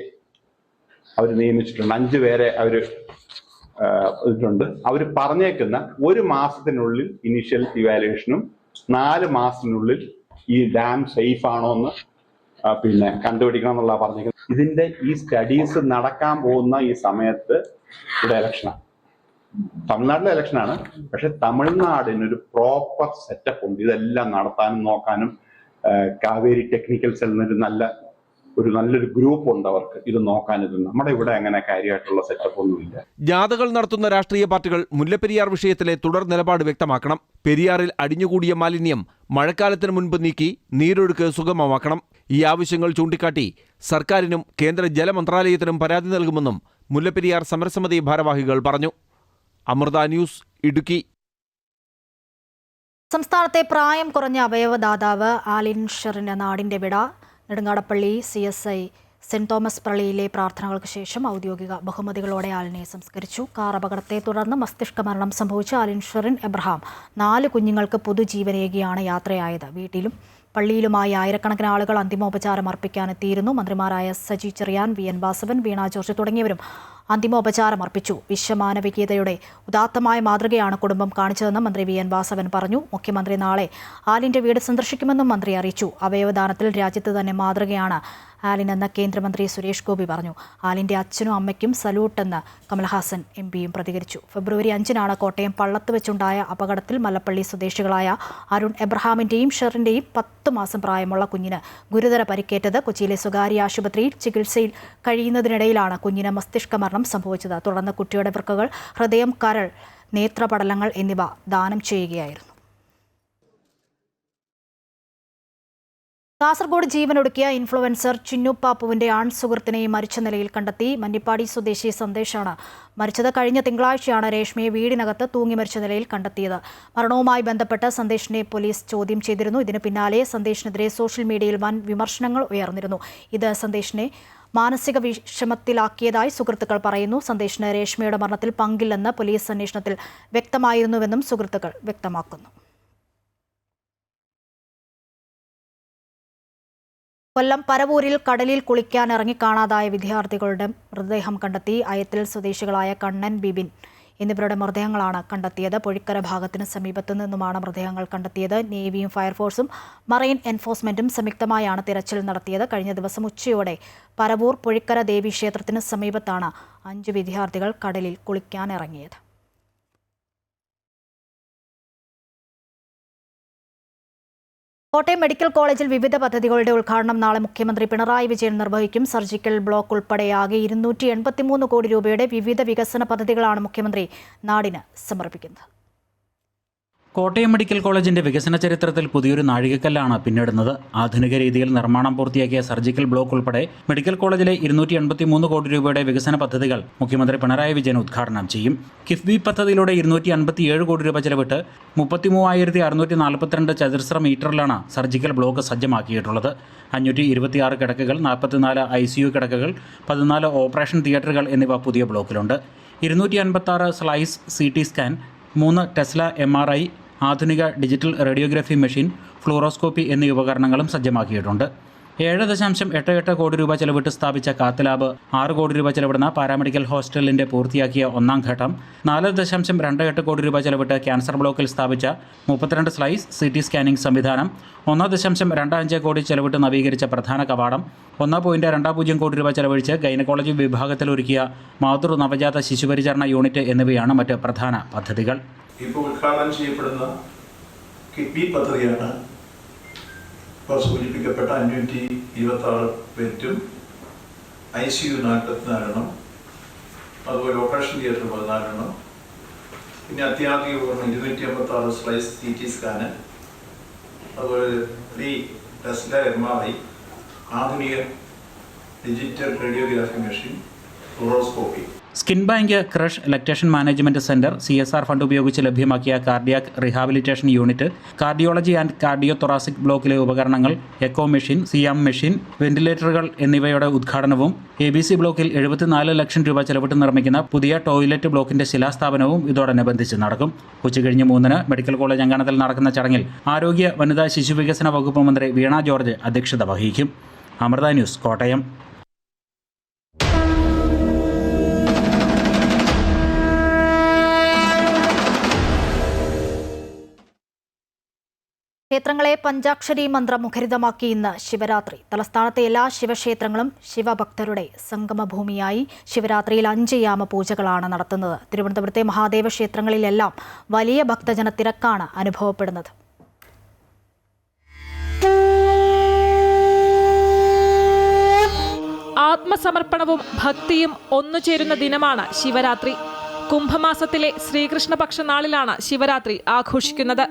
അവർ നിയമിച്ചിട്ടുണ്ട്. 5 പേരെ അവർ ഇട്ടുണ്ട്. അവർ പറഞ്ഞേക്കുന്ന 1 മാസത്തിനുള്ളിൽ ഇനീഷ്യൽ ഇവാലുവേഷനും 4 മാസത്തിനുള്ളിൽ ഈ ഡാം സേഫ് ആണോ എന്ന് കണ്ടുപിടിക്കണം എന്നുള്ള പറഞ്ഞേക്കുന്നത്. ഇതിന്റെ ഈ സ്റ്റഡീസ് നടക്കാൻ പോകുന്ന ഈ സമയത്ത് ഇവിടെ ഇലക്ഷനാണ്, തമിഴ്നാട്ടിലെ ഇലക്ഷനാണ്. പക്ഷെ തമിഴ്നാടിനൊരു പ്രോപ്പർ സെറ്റപ്പ് ഉണ്ട് ഇതെല്ലാം നടത്താനും നോക്കാനും. കാവേരി ടെക്നിക്കൽ സെല്ലിനൊരു നല്ലൊരു ഗ്രൂപ്പ് ഉണ്ട് അവർക്ക് ഇത് നോക്കാൻ. ഇത് നമ്മുടെ ഇവിടെ അങ്ങനെ കാര്യമായിട്ടുള്ള സെറ്റപ്പ് ഒന്നുമില്ല. ജാഥകൾ നടത്തുന്ന രാഷ്ട്രീയ പാർട്ടികൾ മുല്ലപ്പെരിയാർ വിഷയത്തിലെ തുടർ നിലപാട് വ്യക്തമാക്കണം. പെരിയാറിൽ അടിഞ്ഞുകൂടിയ മാലിന്യം മഴക്കാലത്തിന് മുൻപ് നീക്കി നീരൊഴുക്ക് സുഗമമാക്കണം. ഈ ആവശ്യങ്ങൾ ചൂണ്ടിക്കാട്ടി സർക്കാരിനും കേന്ദ്ര ജലമന്ത്രാലയത്തിനും പരാതി നൽകുമെന്നും മുല്ലപ്പെരിയാർ സമരസമിതി ഭാരവാഹികൾ പറഞ്ഞു. അമൃത ന്യൂസ്, ഇടുക്കി. സംസ്ഥാനത്തെ പ്രായം കുറഞ്ഞ അവയവദാതാവ് ആലിൻ ഷെറിന് നാടിന്റെ വിട. നെടുങ്ങാടപ്പള്ളി CSI സെന്റ് തോമസ് പള്ളിയിലെ പ്രാർത്ഥനകൾക്ക് ശേഷം ഔദ്യോഗിക ബഹുമതികളോടെ ആലിനെ സംസ്കരിച്ചു. കാർ അപകടത്തെ തുടർന്ന് മസ്തിഷ്ക മരണം സംഭവിച്ച ആലിൻ ഷെറിൻ എബ്രഹാം 4 കുഞ്ഞുങ്ങൾക്ക് പുതുജീവനേകിയാണ് യാത്രയായത്. വീട്ടിലും പള്ളിയിലുമായി ആയിരക്കണക്കിന് ആളുകൾ അന്തിമോപചാരം അർപ്പിക്കാനെത്തിയിരുന്നു. മന്ത്രിമാരായ സജി ചെറിയാൻ, VN വാസവൻ, വീണ ജോർജ് തുടങ്ങിയവരും അന്തിമോപചാരം അർപ്പിച്ചു. വിശ്വമാനവികതയുടെ ഉദാത്തമായ മാതൃകയാണ് കുടുംബം കാണിച്ചതെന്ന് മന്ത്രി VN വാസവൻ പറഞ്ഞു. മുഖ്യമന്ത്രി നാളെ ആലിന്റെ വീട് സന്ദർശിക്കുമെന്നും മന്ത്രി അറിയിച്ചു. അവയവദാനത്തിൽ രാജ്യത്ത് തന്നെ മാതൃകയാണ് ആലിനെന്ന് കേന്ദ്രമന്ത്രി സുരേഷ് ഗോപി പറഞ്ഞു. ആലിന്റെ അച്ഛനും അമ്മയ്ക്കും സല്യൂട്ടെന്ന് കമൽഹാസൻ MPയും പ്രതികരിച്ചു. ഫെബ്രുവരി 5-നാണ് കോട്ടയം പള്ളത്ത് വെച്ചുണ്ടായ അപകടത്തിൽ മല്ലപ്പള്ളി സ്വദേശികളായ അരുൺ എബ്രഹാമിന്റെയും ഷെറിന്റെയും 10 മാസം പ്രായമുള്ള കുഞ്ഞിന് ഗുരുതര പരിക്കേറ്റത്. കൊച്ചിയിലെ സ്വകാര്യ ആശുപത്രിയിൽ ചികിത്സയിൽ കഴിയുന്നതിനിടയിലാണ് കുഞ്ഞിന് മസ്തിഷ്ക മരണം സംഭവിച്ചത്. തുടർന്ന് കുട്ടിയുടെ വൃക്കകൾ, ഹൃദയം, കരൾ, നേത്രപടലങ്ങൾ എന്നിവ ദാനം ചെയ്യുകയായിരുന്നു. കാസർഗോഡ് ജീവനൊടുക്കിയ ഇൻഫ്ലുവൻസർ ചിന്നു പാപ്പുവിന്റെ ആൺസുഹൃത്തിനെയും മരിച്ച നിലയിൽ കണ്ടെത്തി. മന്നിപ്പാടി സ്വദേശി സന്ദേശാണ് മരിച്ചത്. കഴിഞ്ഞ തിങ്കളാഴ്ചയാണ് രേഷ്മയെ വീടിനകത്ത് തൂങ്ങി മരിച്ച നിലയിൽ കണ്ടെത്തിയത്. മരണവുമായി ബന്ധപ്പെട്ട് സന്ദേശിനെ പോലീസ് ചോദ്യം ചെയ്തിരുന്നു. ഇതിന് പിന്നാലെ സന്ദേശിനെതിരെ സോഷ്യൽ മീഡിയയിൽ വൻ വിമർശനങ്ങൾ ഉയർന്നിരുന്നു. ഇത് സന്ദേശിനെ മാനസിക വിഷമത്തിലാക്കിയതായി സുഹൃത്തുക്കൾ പറയുന്നു. സന്ദേശിന് രേഷ്മയുടെ മരണത്തിൽ പങ്കില്ലെന്ന് പോലീസ് അന്വേഷണത്തിൽ വ്യക്തമായിരുന്നുവെന്നും സുഹൃത്തുക്കൾ വ്യക്തമാക്കുന്നു. കൊല്ലം പരവൂരിൽ കടലിൽ കുളിക്കാൻ ഇറങ്ങി കാണാതായ വിദ്യാർത്ഥികളുടെ മൃതദേഹം കണ്ടെത്തി. അയത്തിൽ സ്വദേശികളായ കണ്ണൻ, ബിബിൻ എന്നിവരുടെ മൃതദേഹങ്ങളാണ് കണ്ടെത്തിയത്. പൊഴിക്കര ഭാഗത്തിന് സമീപത്തു നിന്നുമാണ് മൃതദേഹങ്ങൾ കണ്ടെത്തിയത്. നേവിയും ഫയർഫോഴ്സും മറൈൻ എൻഫോഴ്സ്മെന്റും സംയുക്തമായാണ് തിരച്ചിൽ നടത്തിയത്. കഴിഞ്ഞ ദിവസം ഉച്ചയോടെ പരവൂർ പൊഴിക്കര ദേവീക്ഷേത്രത്തിന് സമീപത്താണ് 5 വിദ്യാർത്ഥികൾ കടലിൽ കുളിക്കാൻ ഇറങ്ങിയത്. കോട്ടയം മെഡിക്കൽ കോളേജിൽ വിവിധ പദ്ധതികളുടെ ഉദ്ഘാടനം നാളെ മുഖ്യമന്ത്രി പിണറായി വിജയൻ നിർവഹിക്കും. സർജിക്കൽ ബ്ലോക്ക് ഉൾപ്പെടെയാകെ 283 കോടി രൂപയുടെ വിവിധ വികസന പദ്ധതികളാണ് മുഖ്യമന്ത്രി നാടിന് സമർപ്പിക്കുന്നത്. കോട്ടയം മെഡിക്കൽ കോളേജിന്റെ വികസന ചരിത്രത്തിൽ പുതിയൊരു നാഴികക്കല്ലാണ് പിന്നിടുന്നത്. ആധുനിക രീതിയിൽ നിർമ്മാണം പൂർത്തിയാക്കിയ സർജിക്കൽ ബ്ലോക്ക് ഉൾപ്പെടെ മെഡിക്കൽ കോളേജിലെ 283 കോടി രൂപയുടെ വികസന പദ്ധതികൾ മുഖ്യമന്ത്രി പിണറായി വിജയൻ ഉദ്ഘാടനം ചെയ്യും. കിഫ്ബി പദ്ധതിയിലൂടെ 257 കോടി രൂപ ചെലവിട്ട് 33,642 ചതുരശ്ര മീറ്ററിലാണ് സർജിക്കൽ ബ്ലോക്ക് സജ്ജമാക്കിയിട്ടുള്ളത്. 526 കിടക്കകൾ, 44 ICU കിടക്കകൾ, 14 ഓപ്പറേഷൻ തിയേറ്ററുകൾ എന്നിവ പുതിയ ബ്ലോക്കിലുണ്ട്. 256 slice CT scan, 3 tesla MRI, ആധുനിക ഡിജിറ്റൽ റേഡിയോഗ്രഫി മെഷീൻ, ഫ്ലൂറോസ്കോപ്പി എന്നീ ഉപകരണങ്ങളും സജ്ജമാക്കിയിട്ടുണ്ട്. 7.88 കോടി രൂപ ചെലവിട്ട് സ്ഥാപിച്ച കാത്ത് ലാബ്, 6 കോടി രൂപ ചെലവിടുന്ന പാരാമെഡിക്കൽ ഹോസ്റ്റലിന്റെ പൂർത്തിയാക്കിയ 1ാം ഘട്ടം, 4.28 കോടി രൂപ ചെലവിട്ട് ക്യാൻസർ ബ്ലോക്കിൽ സ്ഥാപിച്ച 32 സ്ലൈസ് CT സ്കാനിംഗ് സംവിധാനം, 1.25 കോടി ചെലവിട്ട് നവീകരിച്ച പ്രധാന കവാടം, 1.20 കോടി രൂപ ചെലവഴിച്ച് ഗൈനക്കോളജി വിഭാഗത്തിൽ ഒരുക്കിയ മാതൃ നവജാത ശിശുപരിചരണ യൂണിറ്റ് എന്നിവയാണ് മറ്റ് പ്രധാന പദ്ധതികൾ. ഇപ്പോൾ ഉദ്ഘാടനം ചെയ്യപ്പെടുന്ന കിഡ്നി പദ്ധതിയാണ് ഇപ്പോൾ സൂചിപ്പിക്കപ്പെട്ട 526 ബെഡും ICU 44, അതുപോലെ ഓപ്പറേഷൻ തിയേറ്റർ 14, പിന്നെ അത്യാധുനിക ഉപകരണം 256 സ്ലൈസ് CT സ്കാന്, അതുപോലെ 3 ടെസ്ല MRI, ആധുനിക digital radiography machine, fluoroscopy. Skin bank, crèche, lactation management centre, CSR fund ഉപയോഗിച്ച് ലഭ്യമാക്കിയ cardiac rehabilitation unit, cardiology and cardio thoracic ബ്ലോക്കിലെ ഉപകരണങ്ങൾ, എക്കോ മെഷീൻ, സിയാം മെഷീൻ, വെന്റിലേറ്ററുകൾ എന്നിവയുടെ ഉദ്ഘാടനവും, ABC ബ്ലോക്കിൽ 74 ലക്ഷം രൂപ ചെലവിട്ട് നിർമ്മിക്കുന്ന പുതിയ ടോയ്ലറ്റ് ബ്ലോക്കിന്റെ ശിലാസ്ഥാപനവും ഇതോടനുബന്ധിച്ച് നടക്കും. ഉച്ചകഴിഞ്ഞ് 3 മെഡിക്കൽ കോളേജ് അങ്കണത്തിൽ നടക്കുന്ന ചടങ്ങിൽ ആരോഗ്യ, വനിതാ, ശിശുവികസന വകുപ്പ് മന്ത്രി വീണ ജോർജ് അധ്യക്ഷത വഹിക്കും. അമൃത ന്യൂസ്, കോട്ടയം. ക്ഷേത്രങ്ങളെ പഞ്ചാക്ഷരി മന്ത്രമുഖരിതമാക്കി ഇന്ന് ശിവരാത്രി. തലസ്ഥാനത്തെ എല്ലാ ശിവക്ഷേത്രങ്ങളും ശിവഭക്തരുടെ സംഗമഭൂമിയായി. ശിവരാത്രിയിൽ 5 യാമ പൂജകളാണ് നടത്തുന്നത്. തിരുവനന്തപുരത്തെ മഹാദേവ ക്ഷേത്രങ്ങളിലെല്ലാം വലിയ ഭക്തജന തിരക്കാണ് അനുഭവപ്പെടുന്നത്. ആത്മസമർപ്പണവും ഭക്തിയും ഒന്നുചേരുന്ന ദിനമാണ് ശിവരാത്രി. കുംഭമാസത്തിലെ ശ്രീകൃഷ്ണപക്ഷ നാളിലാണ് ശിവരാത്രി ആഘോഷിക്കുന്നത്.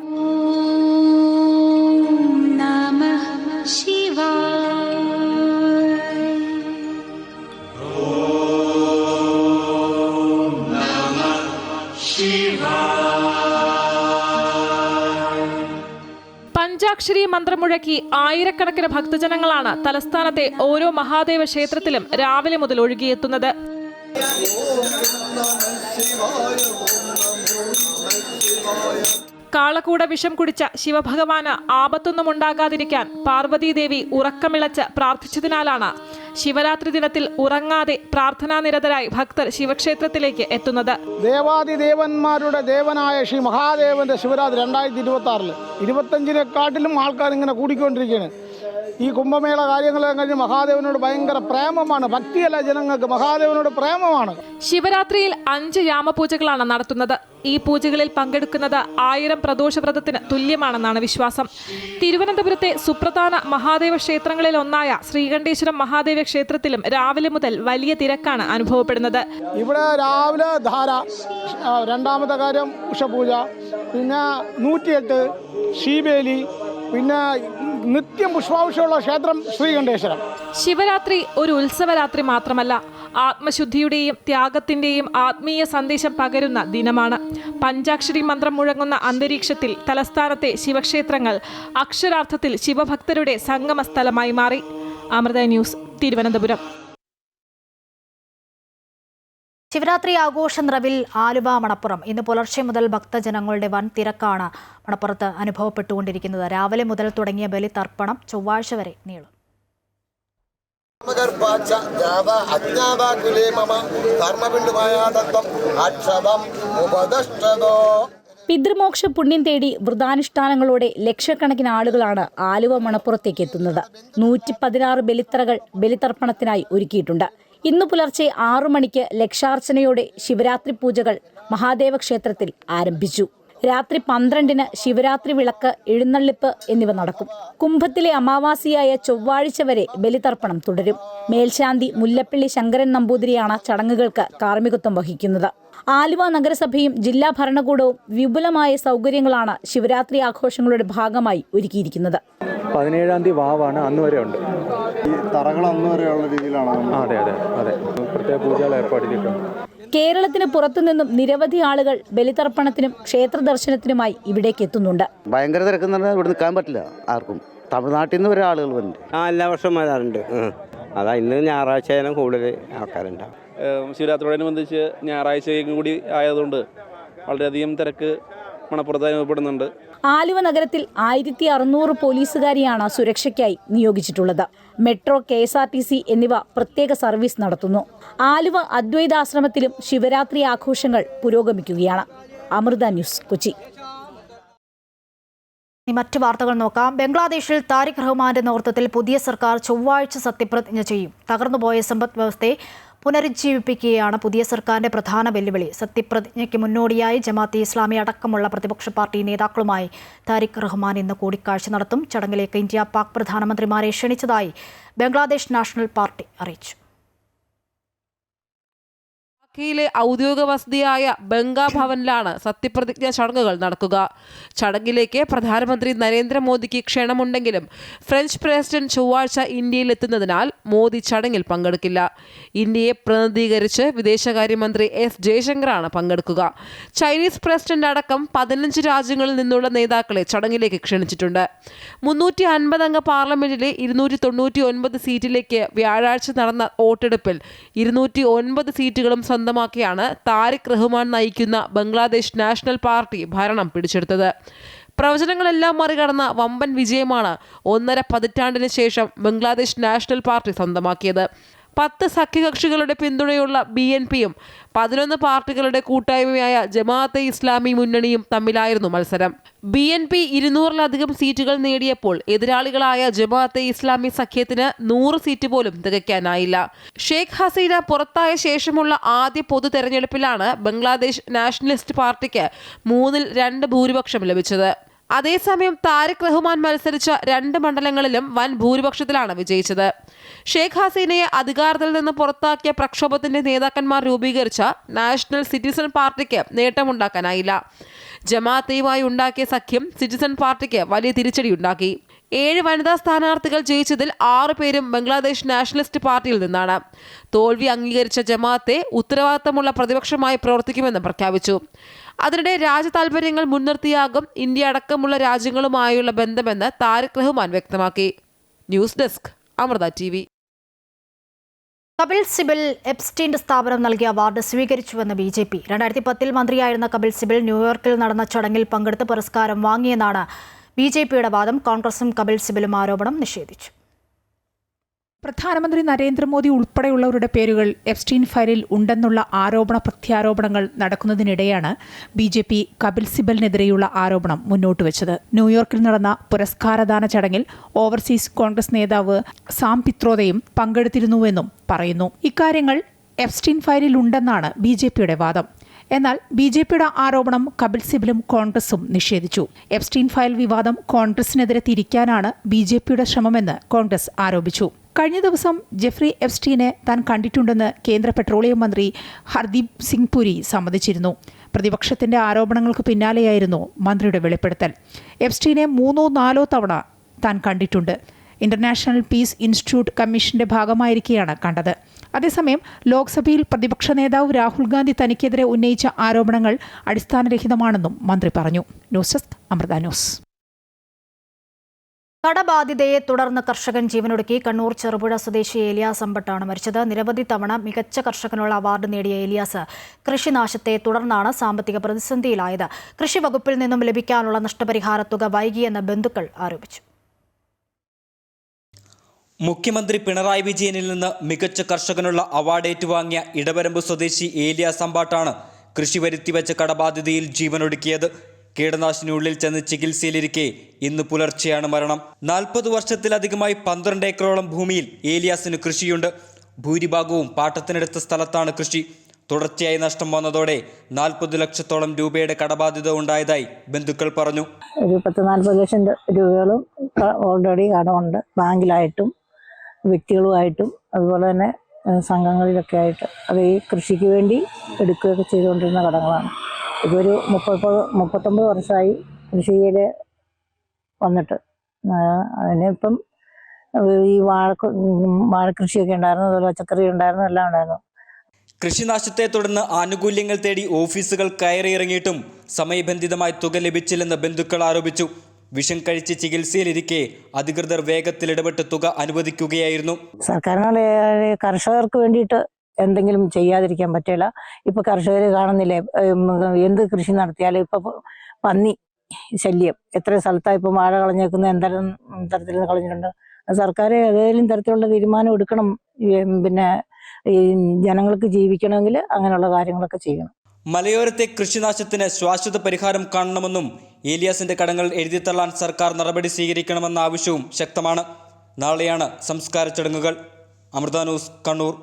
പഞ്ചാക്ഷരി മന്ത്രം മുഴക്കി ആയിരക്കണക്കിന് ഭക്തജനങ്ങളാണ് തലസ്ഥാനത്തെ ഓരോ മഹാദേവ ക്ഷേത്രത്തിലും രാവിലെ മുതൽ ഒഴുകിയെത്തുന്നത്. കാളകൂട വിഷം കുടിച്ച ശിവഭഗവാന് ആപത്തൊന്നും ഉണ്ടാകാതിരിക്കാൻ പാർവതീദേവി ഉറക്കമിളച്ച് പ്രാർത്ഥിച്ചതിനാലാണ് ശിവരാത്രി ദിനത്തിൽ ഉറങ്ങാതെ പ്രാർത്ഥനാനിരതരായി ഭക്തർ ശിവക്ഷേത്രത്തിലേക്ക് എത്തുന്നത്. ദേവാദിദേവന്മാരുടെ ദേവനായ ശ്രീ മഹാദേവന്റെ ശിവരാത്രി 2026 25-നെക്കാട്ടിലും ആൾക്കാർ ഇങ്ങനെ കൂടിക്കൊണ്ടിരിക്കുകയാണ്. ഈ കുംഭമേള കാര്യങ്ങളെല്ലാം കഴിഞ്ഞ് മഹാദേവനോട് ഭയങ്കര പ്രേമമാണ്. ഭക്തിയല്ല ജനങ്ങൾക്ക്, മഹാദേവനോട് പ്രേമമാണ്. ശിവരാത്രിയിൽ 5 യാമപൂജകളാണ് നടത്തുന്നത്. ഈ പൂജകളിൽ പങ്കെടുക്കുന്നത് 1000 പ്രദോഷവ്രതത്തിന് തുല്യമാണെന്നാണ് വിശ്വാസം. തിരുവനന്തപുരത്തെ സുപ്രധാന മഹാദേവ ക്ഷേത്രങ്ങളിൽ ഒന്നായ ശ്രീകണ്ഠേശ്വരം മഹാദേവ ക്ഷേത്രത്തിലും രാവിലെ മുതൽ വലിയ തിരക്കാണ് അനുഭവപ്പെടുന്നത്. ഇവിടെ രാവിലെ ധാര, രണ്ടാമത്തെ കാര്യം ഉഷപൂജ, പിന്നെ 108 ശീവേലി, പിന്നെ നിത്യം പുഷ്പാഭിഷേകമുള്ള ക്ഷേത്രം ശ്രീകണ്ഠേശ്വരം. ശിവരാത്രി ഒരു ഉത്സവരാത്രി മാത്രമല്ല, ആത്മശുദ്ധിയുടെയും ത്യാഗത്തിന്റെയും ആത്മീയ സന്ദേശം പകരുന്ന ദിനമാണ്. പഞ്ചാക്ഷരി മന്ത്രം മുഴങ്ങുന്ന അന്തരീക്ഷത്തിൽ തലസ്ഥാനത്തെ ശിവക്ഷേത്രങ്ങൾ അക്ഷരാർത്ഥത്തിൽ ശിവഭക്തരുടെ സംഗമ സ്ഥലമായി മാറി. അമൃത ന്യൂസ്, തിരുവനന്തപുരം. ശിവരാത്രി ആഘോഷ നിറവിൽ ആലുവ മണപ്പുറം. ഇന്ന് പുലർച്ചെ മുതൽ ഭക്തജനങ്ങളുടെ വൻ തിരക്കാണ് മണപ്പുറത്ത് അനുഭവപ്പെട്ടുകൊണ്ടിരിക്കുന്നത്. രാവിലെ മുതൽ തുടങ്ങിയ ബലിതർപ്പണം ചൊവ്വാഴ്ച വരെ നീളും. പിതൃമോക്ഷ പുണ്യം തേടി വ്രതാനുഷ്ഠാനങ്ങളോടെ ലക്ഷക്കണക്കിന് ആളുകളാണ് ആലുവ മണപ്പുറത്തേക്ക് എത്തുന്നത്. 116 ബലിത്തറകൾ ബലിതർപ്പണത്തിനായി ഒരുക്കിയിട്ടുണ്ട്. ഇന്ന് പുലർച്ചെ 6 മണിക്ക് ലക്ഷാർച്ചനയോടെ ശിവരാത്രി പൂജകൾ മഹാദേവ ക്ഷേത്രത്തിൽ ആരംഭിച്ചു. രാത്രി 12-ന് ശിവരാത്രി വിളക്ക്, എഴുന്നള്ളിപ്പ് എന്നിവ നടക്കും. കുംഭത്തിലെ അമാവാസിയായ ചൊവ്വാഴ്ച വരെ ബലിതർപ്പണം തുടരും. മേൽശാന്തി മുല്ലപ്പള്ളി ശങ്കരൻ നമ്പൂതിരിയാണ് ചടങ്ങുകൾക്ക് കാർമ്മികത്വം വഹിക്കുന്നത്. ആലുവ നഗരസഭയും ജില്ലാ ഭരണകൂടവും വിപുലമായ സൗകര്യങ്ങളാണ് ശിവരാത്രി ആഘോഷങ്ങളുടെ ഭാഗമായി ഒരുക്കിയിരിക്കുന്നത്. 17-ാം തീയതി വാവാണ്, അന്ന് വരെ ഉണ്ട്. ഈ തറകൾ അന്ന് വരെയുള്ള രീതിയിലാണ്. അതെ അതെ അതെ, പ്രത്യേക പൂജകൾ ഏർപ്പാട് ചെയ്തിട്ടുണ്ട്. കേരളത്തിന് പുറത്തുനിന്നും നിരവധി ആളുകൾ ബലിതർപ്പണത്തിനും ക്ഷേത്ര ദർശനത്തിനുമായി ഇവിടേക്ക് എത്തുന്നുണ്ട്. ഭയങ്കര തിരക്കെന്ന് പറഞ്ഞാൽ ഇവിടെ നിൽക്കാൻ പറ്റില്ല ആർക്കും. തമിഴ്നാട്ടിൽ നിന്ന് വരെ ആളുകൾ വരുന്നുണ്ട്. എല്ലാ വർഷവും വരാറുണ്ട്. അതാ ഇന്ന് ഞായറാഴ്ച ആയാലും കൂടുതൽ ആൾക്കാരുണ്ടാവും. ശിവരാത്രിയോടനുബന്ധിച്ച് ഞായറാഴ്ചയും കൂടി ആയതുകൊണ്ട് വളരെയധികം തിരക്ക് മണപ്പുറത്ത് അനുഭവപ്പെടുന്നുണ്ട്. ആലുവ നഗരത്തിൽ 1600 പോലീസുകാരെയാണ് സുരക്ഷയ്ക്കായി നിയോഗിച്ചിട്ടുള്ളത്. മെട്രോ, KSRTC എന്നിവ പ്രത്യേക സർവീസ് നടത്തുന്നു. ആലുവ അദ്വൈതാശ്രമത്തിലും ശിവരാത്രി ആഘോഷങ്ങൾ പുരോഗമിക്കുകയാണ്. അമൃത ന്യൂസ്, കൊച്ചി. മറ്റ് വാർത്തകൾ നോക്കാം. ബംഗ്ലാദേശിൽ താരിഖ് റഹ്മാന്റെ നേതൃത്വത്തിൽ പുതിയ സർക്കാർ ചൊവ്വാഴ്ച സത്യപ്രതിജ്ഞ ചെയ്യും. തകർന്നുപോയ സമ്പദ് വ്യവസ്ഥയെ പുനരുജ്ജീവിപ്പിക്കുകയാണ് പുതിയ സർക്കാരിന്റെ പ്രധാന വെല്ലുവിളി. സത്യപ്രതിജ്ഞയ്ക്ക് മുന്നോടിയായി ജമാഅത്തെ ഇസ്ലാമി അടക്കമുള്ള പ്രതിപക്ഷ പാർട്ടി നേതാക്കളുമായി താരിഖ് റഹ്മാൻ ഇന്ന് കൂടിക്കാഴ്ച നടത്തും. ചടങ്ങിലേക്ക് ഇന്ത്യ പാക് പ്രധാനമന്ത്രിമാരെ ക്ഷണിച്ചതായി ബംഗ്ലാദേശ് നാഷണൽ പാർട്ടി അറിയിച്ചു. യിലെ ഔദ്യോഗിക വസതിയായ ബംഗാ ഭവനിലാണ് സത്യപ്രതിജ്ഞാ ചടങ്ങുകൾ നടക്കുക. ചടങ്ങിലേക്ക് പ്രധാനമന്ത്രി നരേന്ദ്രമോദിക്ക് ക്ഷണമുണ്ടെങ്കിലും ഫ്രഞ്ച് പ്രസിഡന്റ് ചൊവ്വാഴ്ച ഇന്ത്യയിലെത്തുന്നതിനാൽ മോദി ചടങ്ങിൽ പങ്കെടുക്കില്ല. ഇന്ത്യയെ പ്രതിനിധീകരിച്ച് വിദേശകാര്യമന്ത്രി S. ജയശങ്കറാണ് പങ്കെടുക്കുക. ചൈനീസ് പ്രസിഡന്റ് അടക്കം 15 രാജ്യങ്ങളിൽ നിന്നുള്ള നേതാക്കളെ ചടങ്ങിലേക്ക് ക്ഷണിച്ചിട്ടുണ്ട്. 350 അംഗ പാർലമെന്റിലെ 299 സീറ്റിലേക്ക് വ്യാഴാഴ്ച നടന്ന വോട്ടെടുപ്പിൽ 209 സീറ്റുകളും സ്വന്തമാക്കിയാണ് താരിഖ് റഹ്മാൻ നയിക്കുന്ന ബംഗ്ലാദേശ് നാഷണൽ പാർട്ടി ഭരണം പിടിച്ചെടുത്തത്. പ്രവചനങ്ങളെല്ലാം മറികടന്ന വമ്പൻ വിജയമാണ് 1.5 പതിറ്റാണ്ടിന് ശേഷം ബംഗ്ലാദേശ് നാഷണൽ പാർട്ടി സ്വന്തമാക്കിയത്. 10 സഖ്യകക്ഷികളുടെ പിന്തുണയുള്ള BNPയും 11 പാർട്ടികളുടെ കൂട്ടായ്മയായ ജമാഅത്തെ ഇസ്ലാമി മുന്നണിയും തമ്മിലായിരുന്നു മത്സരം. BNP 200-ലധികം സീറ്റുകൾ നേടിയപ്പോൾ എതിരാളികളായ ജമാഅത്തെ ഇസ്ലാമി സഖ്യത്തിന് 100 സീറ്റ് പോലും തികയ്ക്കാനായില്ല. ഷെയ്ഖ് ഹസീന പുറത്തായ ശേഷമുള്ള ആദ്യ പൊതു തെരഞ്ഞെടുപ്പിലാണ് ബംഗ്ലാദേശ് നാഷണലിസ്റ്റ് പാർട്ടിക്ക് 3-2 ഭൂരിപക്ഷം ലഭിച്ചത്. അതേസമയം താരിഖ് റഹ്മാൻ മത്സരിച്ച 2 മണ്ഡലങ്ങളിലും വൻ ഭൂരിപക്ഷത്തിലാണ് വിജയിച്ചത്. ഷെയ്ഖ് ഹസീനയെ അധികാരത്തിൽ നിന്ന് പുറത്താക്കിയ പ്രക്ഷോഭത്തിന്റെ നേതാക്കന്മാർ രൂപീകരിച്ച നാഷണൽ സിറ്റിസൺ പാർട്ടിക്ക് നേട്ടമുണ്ടാക്കാനായില്ല. ജമാഅത്തെയുമായി ഉണ്ടാക്കിയ സഖ്യം സിറ്റിസൺ പാർട്ടിക്ക് വലിയ തിരിച്ചടിയുണ്ടാക്കി. 7 വനിതാ സ്ഥാനാർത്ഥികൾ ജയിച്ചതിൽ 6 പേരും ബംഗ്ലാദേശ് നാഷണലിസ്റ്റ് പാർട്ടിയിൽ നിന്നാണ്. തോൽവി അംഗീകരിച്ച ജമാഅത്തെ ഉത്തരവാദിത്തമുള്ള പ്രതിപക്ഷമായി പ്രവർത്തിക്കുമെന്ന് പ്രഖ്യാപിച്ചു. അതിനിടെ രാജ്യതാൽപര്യങ്ങൾ മുൻനിർത്തിയാകും ഇന്ത്യ അടക്കമുള്ള രാജ്യങ്ങളുമായുള്ള ബന്ധമെന്ന് താരിഖ് റഹ്മാൻ വ്യക്തമാക്കി. News desk, Amrita TV. Kapil Sibal എപ്സ്റ്റീന്റെ സ്ഥാപനം നൽകിയ അവാർഡ് സ്വീകരിച്ചുവെന്ന് BJP. 2010-ൽ മന്ത്രിയായിരുന്ന കപിൽ സിബൽ ന്യൂയോർക്കിൽ നടന്ന ചടങ്ങിൽ പങ്കെടുത്ത് പുരസ്കാരം വാങ്ങിയെന്നാണ് BJPയുടെ വാദം. കോൺഗ്രസും കപിൽ സിബലും ആരോപണം നിഷേധിച്ചു. പ്രധാനമന്ത്രി നരേന്ദ്രമോദി ഉൾപ്പെടെയുള്ളവരുടെ പേരുകൾ എപ്സ്റ്റീൻ ഫയലിൽ ഉണ്ടെന്നുള്ള ആരോപണ പ്രത്യാരോപണങ്ങൾ നടക്കുന്നതിനിടെയാണ് BJP കപിൽ സിബലിനെതിരെയുള്ള ആരോപണം മുന്നോട്ട് വെച്ചത്. ന്യൂയോർക്കിൽ നടന്ന പുരസ്കാരദാന ചടങ്ങിൽ ഓവർസീസ് കോൺഗ്രസ് നേതാവ് സാം പിത്രോദയും പങ്കെടുത്തിരുന്നുവെന്നും പറയുന്നു. ഇക്കാര്യങ്ങൾ എപ്സ്റ്റീൻ ഫയലിൽ ഉണ്ടെന്നാണ് BJPയുടെ വാദം. എന്നാൽ BJPയുടെ ആരോപണം കപിൽ സിബലും കോൺഗ്രസും നിഷേധിച്ചു. എപ്സ്റ്റീൻ ഫയൽ വിവാദം കോൺഗ്രസിനെതിരെ തിരിക്കാനാണ് BJPയുടെ ശ്രമമെന്ന് കോൺഗ്രസ് ആരോപിച്ചു. കഴിഞ്ഞ ദിവസം ജെഫ്രി എപ്സ്റ്റീനെ താൻ കണ്ടിട്ടുണ്ടെന്ന് കേന്ദ്ര പെട്രോളിയം മന്ത്രി ഹർദീപ് സിംഗ് പുരി സമ്മതിച്ചിരുന്നു. പ്രതിപക്ഷത്തിന്റെ ആരോപണങ്ങൾക്ക് പിന്നാലെയായിരുന്നു മന്ത്രിയുടെ വെളിപ്പെടുത്തൽ. എപ്സ്റ്റീനെ 3-4 തവണ താൻ കണ്ടിട്ടുണ്ട്. ഇന്റർനാഷണൽ പീസ് ഇൻസ്റ്റിറ്റ്യൂട്ട് കമ്മീഷന്റെ ഭാഗമായിരിക്കെയാണ് കണ്ടത്. അതേസമയം ലോക്സഭയിൽ പ്രതിപക്ഷ നേതാവ് രാഹുൽ ഗാന്ധി തനിക്കെതിരെ ഉന്നയിച്ച ആരോപണങ്ങൾ അടിസ്ഥാനരഹിതമാണെന്നും മന്ത്രി പറഞ്ഞു. News desk, Amrita news. കടബാധിതയെ തുടർന്ന് കർഷകൻ ജീവനൊടുക്കി. കണ്ണൂർ ചെറുപുഴ സ്വദേശി ഏലിയാസ് അമ്പട്ടാണ് മരിച്ചത്. നിരവധി തവണ മികച്ച കർഷകനുള്ള അവാർഡ് നേടിയ ഏലിയാസ് കൃഷിനാശത്തെ തുടർന്നാണ് സാമ്പത്തിക പ്രതിസന്ധിയിലായത്. കൃഷി വകുപ്പിൽ നിന്നും ലഭിക്കാനുള്ള നഷ്ടപരിഹാര തുക വൈകിയെന്ന് ബന്ധുക്കൾ ആരോപിച്ചു. മുഖ്യമന്ത്രി പിണറായി വിജയനിൽ നിന്ന് മികച്ച കർഷകനുള്ള അവാർഡ് ഏറ്റുവാങ്ങിയ ഇടവരമ്പ് സ്വദേശി ഏലിയാസ് അമ്പാട്ടാണ് കൃഷി വരുത്തിവെച്ച കടബാധിതയിൽ ജീവനൊടുക്കിയത്. കീടനാശിനിയുള്ളിൽ ചെന്ന് ചികിത്സയിലിരിക്കെ ഇന്ന് പുലർച്ചെയാണ് മരണം. 40 വർഷത്തിലധികമായി 12 ഏക്കറോളം ഭൂമിയിൽ ഏലിയാസിന് കൃഷിയുണ്ട്. ഭൂരിഭാഗവും പാട്ടത്തിനെടുത്ത സ്ഥലത്താണ് കൃഷി. തുടർച്ചയായി നഷ്ടം വന്നതോടെ 40 ലക്ഷത്തോളം രൂപയുടെ കടബാധ്യത ഉണ്ടായതായി ബന്ധുക്കൾ പറഞ്ഞു. ഒരു 10-40 ലക്ഷം രൂപകളും ഓൾറെഡി കടമുണ്ട്. ബാങ്കിലായിട്ടും വ്യക്തികളുമായിട്ടും അതുപോലെ തന്നെ സംഘങ്ങളിലൊക്കെ ആയിട്ട്. അത് ഈ കൃഷിക്ക് വേണ്ടി എടുക്കുകയൊക്കെ ചെയ്തുകൊണ്ടിരുന്ന കടങ്ങളാണ്. ഇപ്പോൾ ഒരു 39 വർഷമായി കൃഷിയിൽ വന്നിട്ട്. അതിനിപ്പം ഈ വാഴക്കൃഷിയൊക്കെ ഉണ്ടായിരുന്നു, അതുപോലെ പച്ചക്കറി ഉണ്ടായിരുന്നു, എല്ലാം ഉണ്ടായിരുന്നു. കൃഷിനാശത്തെ തുടർന്ന് ആനുകൂല്യങ്ങൾ തേടി ഓഫീസുകൾ കയറിയിറങ്ങിയിട്ടും സമയബന്ധിതമായി തുക ലഭിച്ചില്ലെന്ന് ബന്ധുക്കൾ ആരോപിച്ചു. വിഷം കഴിച്ച് ചികിത്സയിലിരിക്കെ അധികൃതർ വേഗത്തിൽ ഇടപെട്ട് തുക അനുവദിക്കുകയായിരുന്നു. സർക്കാരിനുള്ള കർഷകർക്ക് വേണ്ടിയിട്ട് എന്തെങ്കിലും ചെയ്യാതിരിക്കാൻ പറ്റില്ല. ഇപ്പൊ കർഷകർ കാണുന്നില്ലേ, എന്ത് കൃഷി നടത്തിയാലും ഇപ്പൊ പന്നി ശല്യം. എത്ര സ്ഥലത്താണ് ഇപ്പോൾ വാഴ കളഞ്ഞേക്കുന്നത്, എന്തരം തരത്തിൽ കളഞ്ഞിട്ടുണ്ട്. സർക്കാർ ഏതെങ്കിലും തരത്തിലുള്ള തീരുമാനം എടുക്കണം. പിന്നെ ഈ ജനങ്ങൾക്ക് ജീവിക്കണമെങ്കിൽ അങ്ങനെയുള്ള കാര്യങ്ങളൊക്കെ ചെയ്യണം. മലയോരത്തെ കൃഷിനാശത്തിന് ശാശ്വത പരിഹാരം കാണണമെന്നും ഏലിയാസിന്റെ കടങ്ങൾ എഴുതിത്തള്ളാൻ സർക്കാർ നടപടി സ്വീകരിക്കണമെന്ന ആവശ്യവും ശക്തമാണ്. നാളെയാണ് സംസ്കാര ചടങ്ങുകൾ. അമൃത ന്യൂസ്, കണ്ണൂർ.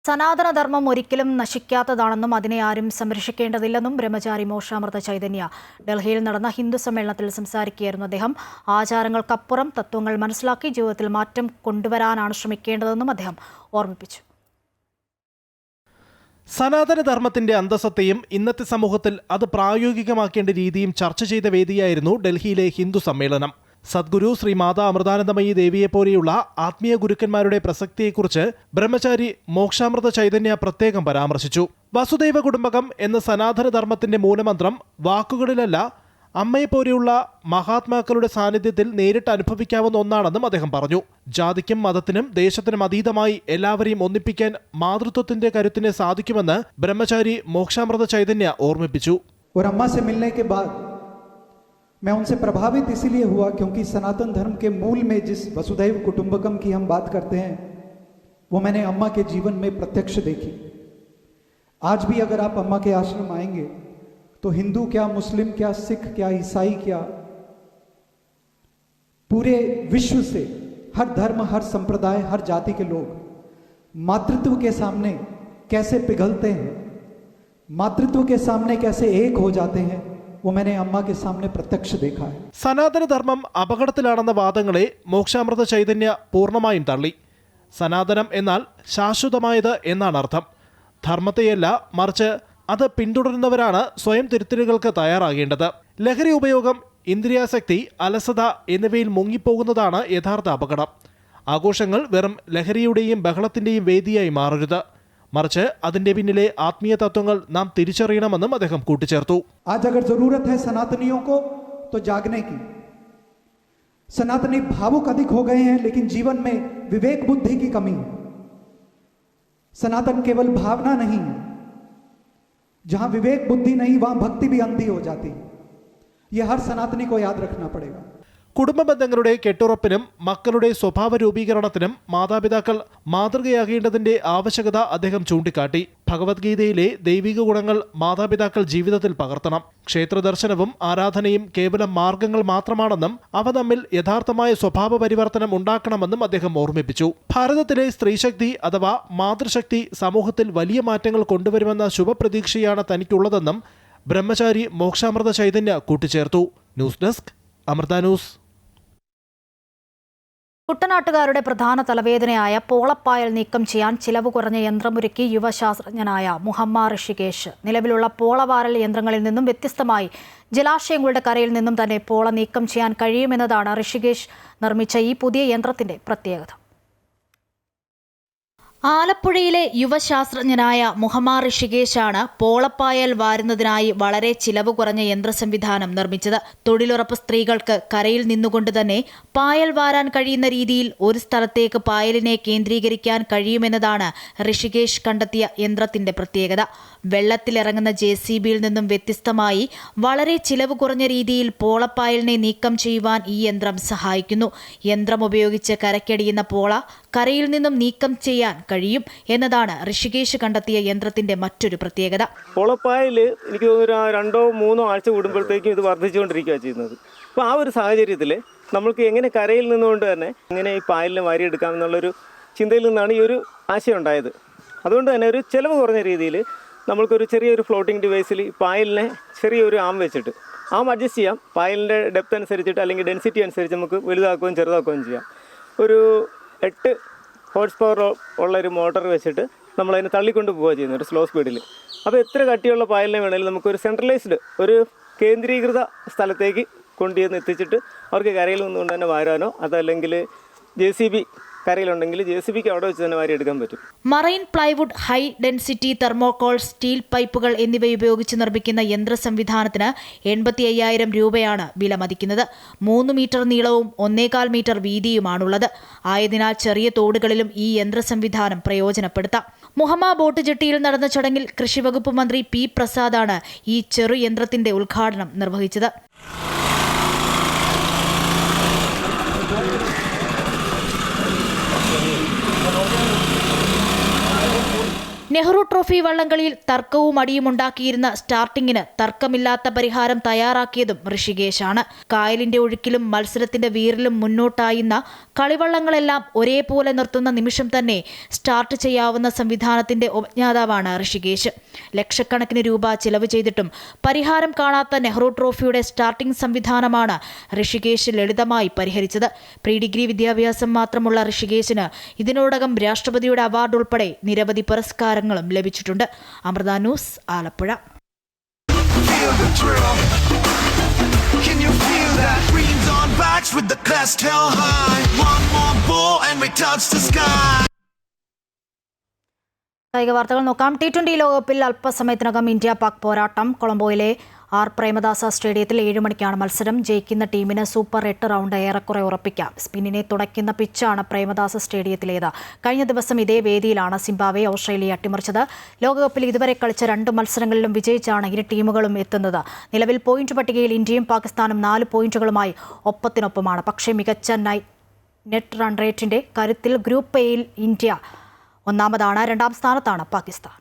സനാതനധർമ്മം ഒരിക്കലും നശിക്കാത്തതാണെന്നും അതിനെ ആരും സംരക്ഷിക്കേണ്ടതില്ലെന്നും ബ്രഹ്മചാരി മോക്ഷാമൃത ചൈതന്യ ഡൽഹിയിൽ നടന്ന ഹിന്ദു സമ്മേളനത്തിൽ സംസാരിക്കുകയായിരുന്നു അദ്ദേഹം. ആചാരങ്ങൾക്കപ്പുറം തത്വങ്ങൾ മനസ്സിലാക്കി ജീവിതത്തിൽ മാറ്റം കൊണ്ടുവരാനാണ് ശ്രമിക്കേണ്ടതെന്നും അദ്ദേഹം ഓർമ്മിപ്പിച്ചു. സനാതനധർമ്മത്തിന്റെ അന്തസ്സത്തെയും ഇന്നത്തെ സമൂഹത്തിൽ അത് പ്രായോഗികമാക്കേണ്ട രീതിയും ചർച്ച ചെയ്ത വേദിയായിരുന്നു ഡൽഹിയിലെ ഹിന്ദു സമ്മേളനം. സദ്ഗുരു ശ്രീ മാതാ അമൃതാനന്ദമയി ദേവിയെപ്പോലെയുള്ള ആത്മീയ ഗുരുക്കന്മാരുടെ പ്രസക്തിയെക്കുറിച്ച് ബ്രഹ്മചാരി മോക്ഷാമൃത ചൈതന്യ പ്രത്യേകം പരാമർശിച്ചു. വസുദൈവ കുടുംബകം എന്ന സനാതനധർമ്മത്തിന്റെ മൂലമന്ത്രം വാക്കുകളിലല്ല, അമ്മയെപ്പോലെയുള്ള മഹാത്മാക്കളുടെ സാന്നിധ്യത്തിൽ നേരിട്ട് അനുഭവിക്കാവുന്ന ഒന്നാണെന്നും അദ്ദേഹം പറഞ്ഞു. ജാതിക്കും മതത്തിനും ദേശത്തിനും അതീതമായി എല്ലാവരെയും ഒന്നിപ്പിക്കാൻ മാതൃത്വത്തിന്റെ കരുത്തിനെ സാധിക്കുമെന്ന് ബ്രഹ്മചാരി മോക്ഷാമൃത ചൈതന്യ ഓർമ്മിപ്പിച്ചു. मैं उनसे प्रभावित इसीलिए हुआ क्योंकि सनातन धर्म के मूल में जिस वसुधैव कुटुंबकम की हम बात करते हैं वो मैंने अम्मा के जीवन में प्रत्यक्ष देखी. आज भी अगर आप अम्मा के आश्रम आएंगे तो हिंदू क्या, मुस्लिम क्या, सिख क्या, ईसाई क्या, पूरे विश्व से हर धर्म, हर संप्रदाय, हर जाति के लोग मातृत्व के सामने कैसे पिघलते हैं, मातृत्व के सामने कैसे एक हो जाते हैं, वो मैंने अम्मा के सामने प्रत्यक्ष देखा है. സനാതനധർമ്മം അപകടത്തിലാണെന്ന വാദങ്ങളെ മോക്ഷാമൃത ചൈതന്യ പൂർണ്ണമായും തള്ളി. സനാതനം എന്നാൽ ശാശ്വതമായത് എന്നാണ് അർത്ഥം. ധർമ്മത്തെയല്ല, മറിച്ച് അത് പിന്തുടരുന്നവരാണ് സ്വയം തിരുത്തലുകൾക്ക് തയ്യാറാകേണ്ടത്. ലഹരി ഉപയോഗം, ഇന്ദ്രിയാസക്തി, അലസത എന്നിവയിൽ മുങ്ങിപ്പോകുന്നതാണ് യഥാർത്ഥ അപകടം. ആഘോഷങ്ങൾ വെറും ലഹരിയുടെയും ബഹളത്തിന്റെയും വേദിയായി മാറരുത്, മറിച്ച് അതിന്റെ പിന്നിലെ ആത്മീയ തത്വങ്ങൾ നാം തിരിച്ചറിയണമെന്നും അദ്ദേഹം കൂട്ടിച്ചേർത്തു. आज अगर जरूरत है सनातनियों को तो जागने की. सनातनी भावुक अधिक हो गए हैं लेकिन जीवन में विवेक बुद्धि की कमी है. सनातन केवल भावना नहीं है, जहां विवेक बुद्धि नहीं वहां भक्ति भी अंधी हो जाती है. यह हर सनातनी को याद रखना पड़ेगा. കുടുംബ ബന്ധങ്ങളുടെ കെട്ടുറപ്പിനും മക്കളുടെ സ്വഭാവ രൂപീകരണത്തിനും മാതാപിതാക്കൾ മാതൃകയാകേണ്ടതിന്റെ ആവശ്യകത അദ്ദേഹം ചൂണ്ടിക്കാട്ടി. ഭഗവത്ഗീതയിലെ ദൈവിക ഗുണങ്ങൾ മാതാപിതാക്കൾ ജീവിതത്തിൽ പകർത്തണം. ക്ഷേത്രദർശനവും ആരാധനയും കേവലം മാർഗങ്ങൾ മാത്രമാണെന്നും അവ തമ്മിൽ യഥാർത്ഥമായ സ്വഭാവ പരിവർത്തനം ഉണ്ടാക്കണമെന്നും അദ്ദേഹം ഓർമ്മിപ്പിച്ചു. ഭാരതത്തിലെ സ്ത്രീശക്തി അഥവാ മാതൃശക്തി സമൂഹത്തിൽ വലിയ മാറ്റങ്ങൾ കൊണ്ടുവരുമെന്ന ശുഭപ്രതീക്ഷയാണ് തനിക്കുള്ളതെന്നും ബ്രഹ്മചാരി മോക്ഷാമൃത ചൈതന്യ കൂട്ടിച്ചേർത്തു. News desk, Amrita news. കുട്ടനാട്ടുകാരുടെ പ്രധാന തലവേദനയായ പോളപ്പായൽ നീക്കം ചെയ്യാൻ ചിലവ് കുറഞ്ഞ യന്ത്രമൊരുക്കി യുവശാസ്ത്രജ്ഞനായ മുഹമ്മ ഋഷികേശ്. നിലവിലുള്ള പോളവാരൽ യന്ത്രങ്ങളിൽ നിന്നും വ്യത്യസ്തമായി ജലാശയങ്ങളുടെ കരയിൽ നിന്നും തന്നെ പോള നീക്കം ചെയ്യാൻ കഴിയുമെന്നതാണ് ഋഷികേശ് നിർമ്മിച്ച ഈ പുതിയ യന്ത്രത്തിന്റെ പ്രത്യേകത. ആലപ്പുഴയിലെ യുവശാസ്ത്രജ്ഞനായ മുഹമ്മ ഋഷികേശാണ് പോളപ്പായൽ വാരുന്നതിനായി വളരെ ചിലവ് കുറഞ്ഞ യന്ത്ര സംവിധാനം നിർമ്മിച്ചത്. തൊഴിലുറപ്പ് സ്ത്രീകൾക്ക് കരയിൽ നിന്നുകൊണ്ട് തന്നെ പായൽ വാരാൻ കഴിയുന്ന രീതിയിൽ ഒരു സ്ഥലത്തേക്ക് പായലിനെ കേന്ദ്രീകരിക്കാൻ കഴിയുമെന്നതാണ് ഋഷികേശ് കണ്ടെത്തിയ യന്ത്രത്തിന്റെ പ്രത്യേകത. വെള്ളത്തിലിറങ്ങുന്ന JCBയിൽ നിന്നും വ്യത്യസ്തമായി വളരെ ചിലവ് കുറഞ്ഞ രീതിയിൽ പോളപ്പായലിനെ നീക്കം ചെയ്യുവാൻ ഈ യന്ത്രം സഹായിക്കുന്നു. യന്ത്രം ഉപയോഗിച്ച് കരയ്ക്കടിയുന്ന പോള കരയിൽ നിന്നും നീക്കം ചെയ്യാൻ കഴിയും എന്നതാണ് ഋഷികേശ് കണ്ടെത്തിയ യന്ത്രത്തിന്റെ മറ്റൊരു പ്രത്യേകത. പോളപ്പായൽ എനിക്ക് തോന്നുന്നു 2-3 ആഴ്ച കൂടുമ്പോഴത്തേക്കും ഇത് വർദ്ധിച്ചുകൊണ്ടിരിക്കുകയാണ് ചെയ്യുന്നത്. അപ്പോൾ ആ ഒരു സാഹചര്യത്തിൽ നമ്മൾക്ക് എങ്ങനെ കരയിൽ നിന്നുകൊണ്ട് തന്നെ എങ്ങനെ ഈ പായലിനെ വാരിയെടുക്കാം എന്നുള്ളൊരു ചിന്തയിൽ നിന്നാണ് ഈ ഒരു ആശയം ഉണ്ടായത്. അതുകൊണ്ട് തന്നെ ഒരു ചിലവ് കുറഞ്ഞ രീതിയിൽ നമ്മൾക്കൊരു ചെറിയൊരു ഫ്ലോട്ടിംഗ് ഡിവൈസിൽ പായലിനെ ചെറിയൊരു ആം വെച്ചിട്ട് അഡ്ജസ്റ്റ് ചെയ്യാം. പായലിൻ്റെ ഡെപ്ത് അനുസരിച്ചിട്ട് അല്ലെങ്കിൽ ഡെൻസിറ്റി അനുസരിച്ച് നമുക്ക് വലുതാക്കുകയും ചെറുതാക്കുകയും ചെയ്യാം. ഒരു 8 ഹോഴ്സ് പവർ ഉള്ളൊരു മോട്ടർ വെച്ചിട്ട് നമ്മളതിനെ തള്ളിക്കൊണ്ട് പോവുക ചെയ്യുന്നത് ഒരു സ്ലോ സ്പീഡിൽ. അപ്പോൾ എത്ര കട്ടിയുള്ള പായലിനെ വേണമെങ്കിലും നമുക്കൊരു സെൻട്രലൈസ്ഡ് ഒരു കേന്ദ്രീകൃത സ്ഥലത്തേക്ക് കൊണ്ടുവന്ന് എത്തിച്ചിട്ട് അവർക്ക് കരയിൽ നിന്നുകൊണ്ട് തന്നെ വാരാനോ അതല്ലെങ്കിൽ JCB കരയിലുണ്ടെങ്കിൽ JCBക്ക് അവിടെ വെച്ച് തന്നെ വാരിയെടുക്കാൻ പറ്റും. Marine plywood, high density thermocol, steel പൈപ്പുകൾ എന്നിവ ഉപയോഗിച്ച് നിർമ്മിക്കുന്ന യന്ത്ര സംവിധാനത്തിന് 85,000 രൂപയാണ് വില മതിക്കുന്നത്. 3 മീറ്റർ നീളവും 1.25 മീറ്റർ വീതിയുമാണുള്ളത്. ആയതിനാൽ ചെറിയ തോടുകളിലും ഈ യന്ത്ര സംവിധാനം പ്രയോജനപ്പെടുത്താം. മുഹമ്മ ബോട്ട് ജെട്ടിയിൽ നടന്ന ചടങ്ങിൽ കൃഷിവകുപ്പ് മന്ത്രി പി പ്രസാദാണ് ഈ ചെറുയന്ത്രത്തിന്റെ ഉദ്ഘാടനം നിർവഹിച്ചത്. നെഹ്റു ട്രോഫി വള്ളംകളിയിൽ തർക്കവും അടിയുമുണ്ടാക്കിയിരുന്ന സ്റ്റാർട്ടിങ്ങിന് തർക്കമില്ലാത്ത പരിഹാരം തയ്യാറാക്കിയതും ഋഷികേശാണ്. കായലിന്റെ ഒഴുക്കിലും മത്സരത്തിന്റെ വീറിലും മുന്നോട്ടായുന്ന കളിവള്ളങ്ങളെല്ലാം ഒരേപോലെ നിർത്തുന്ന നിമിഷം തന്നെ സ്റ്റാർട്ട് ചെയ്യാവുന്ന സംവിധാനത്തിന്റെ ഉപജ്ഞാതാവാണ് ഋഷികേശ്. ലക്ഷക്കണക്കിന് രൂപ ചിലവ് ചെയ്തിട്ടും പരിഹാരം കാണാത്ത നെഹ്റു ട്രോഫിയുടെ സ്റ്റാർട്ടിംഗ് സംവിധാനമാണ് ഋഷികേശ് ലളിതമായി പരിഹരിച്ചത്. പ്രീ ഡിഗ്രി വിദ്യാഭ്യാസം മാത്രമുള്ള ഋഷികേശിന് ഇതിനോടകം രാഷ്ട്രപതിയുടെ അവാർഡ് ഉൾപ്പെടെ നിരവധി പുരസ്കാരങ്ങളും ലഭിച്ചിട്ടുണ്ട്. അമൃത ന്യൂസ്, ആലപ്പുഴ. കായിക വാർത്തകൾ നോക്കാം. T20 ലോകകപ്പിൽ അല്പസമയത്തിനകം ഇന്ത്യ പാക് പോരാട്ടം. കൊളംബോയിലെ ആർ പ്രേമദാസ സ്റ്റേഡിയത്തിൽ 7 മണിക്കാണ് മത്സരം. ജയിക്കുന്ന ടീമിന് സൂപ്പർ 8 റൗണ്ട് ഏറെക്കുറെ ഉറപ്പിക്കാം. സ്പിന്നിനെ തുടയ്ക്കുന്ന പിച്ചാണ് പ്രേമദാസ സ്റ്റേഡിയത്തിലേത്. കഴിഞ്ഞ ദിവസം ഇതേ വേദിയിലാണ് സിംബാബ്വെ ഓസ്ട്രേലിയയെ അട്ടിമറിച്ചത്. ലോകകപ്പിൽ ഇതുവരെ കളിച്ച 2 മത്സരങ്ങളിലും വിജയിച്ചാണ് ഇരു ടീമുകളും എത്തുന്നത്. നിലവിൽ പോയിന്റ് പട്ടികയിൽ ഇന്ത്യയും പാകിസ്ഥാനും 4 പോയിന്റുകളുമായി ഒപ്പത്തിനൊപ്പമാണ്. പക്ഷേ മികച്ച നെറ്റ് റൺ റേറ്റിന്റെ കരുത്തിൽ ഗ്രൂപ്പ് എയിൽ ഇന്ത്യ ഒന്നാമതാണ്. 2ാം സ്ഥാനത്താണ് പാകിസ്ഥാൻ.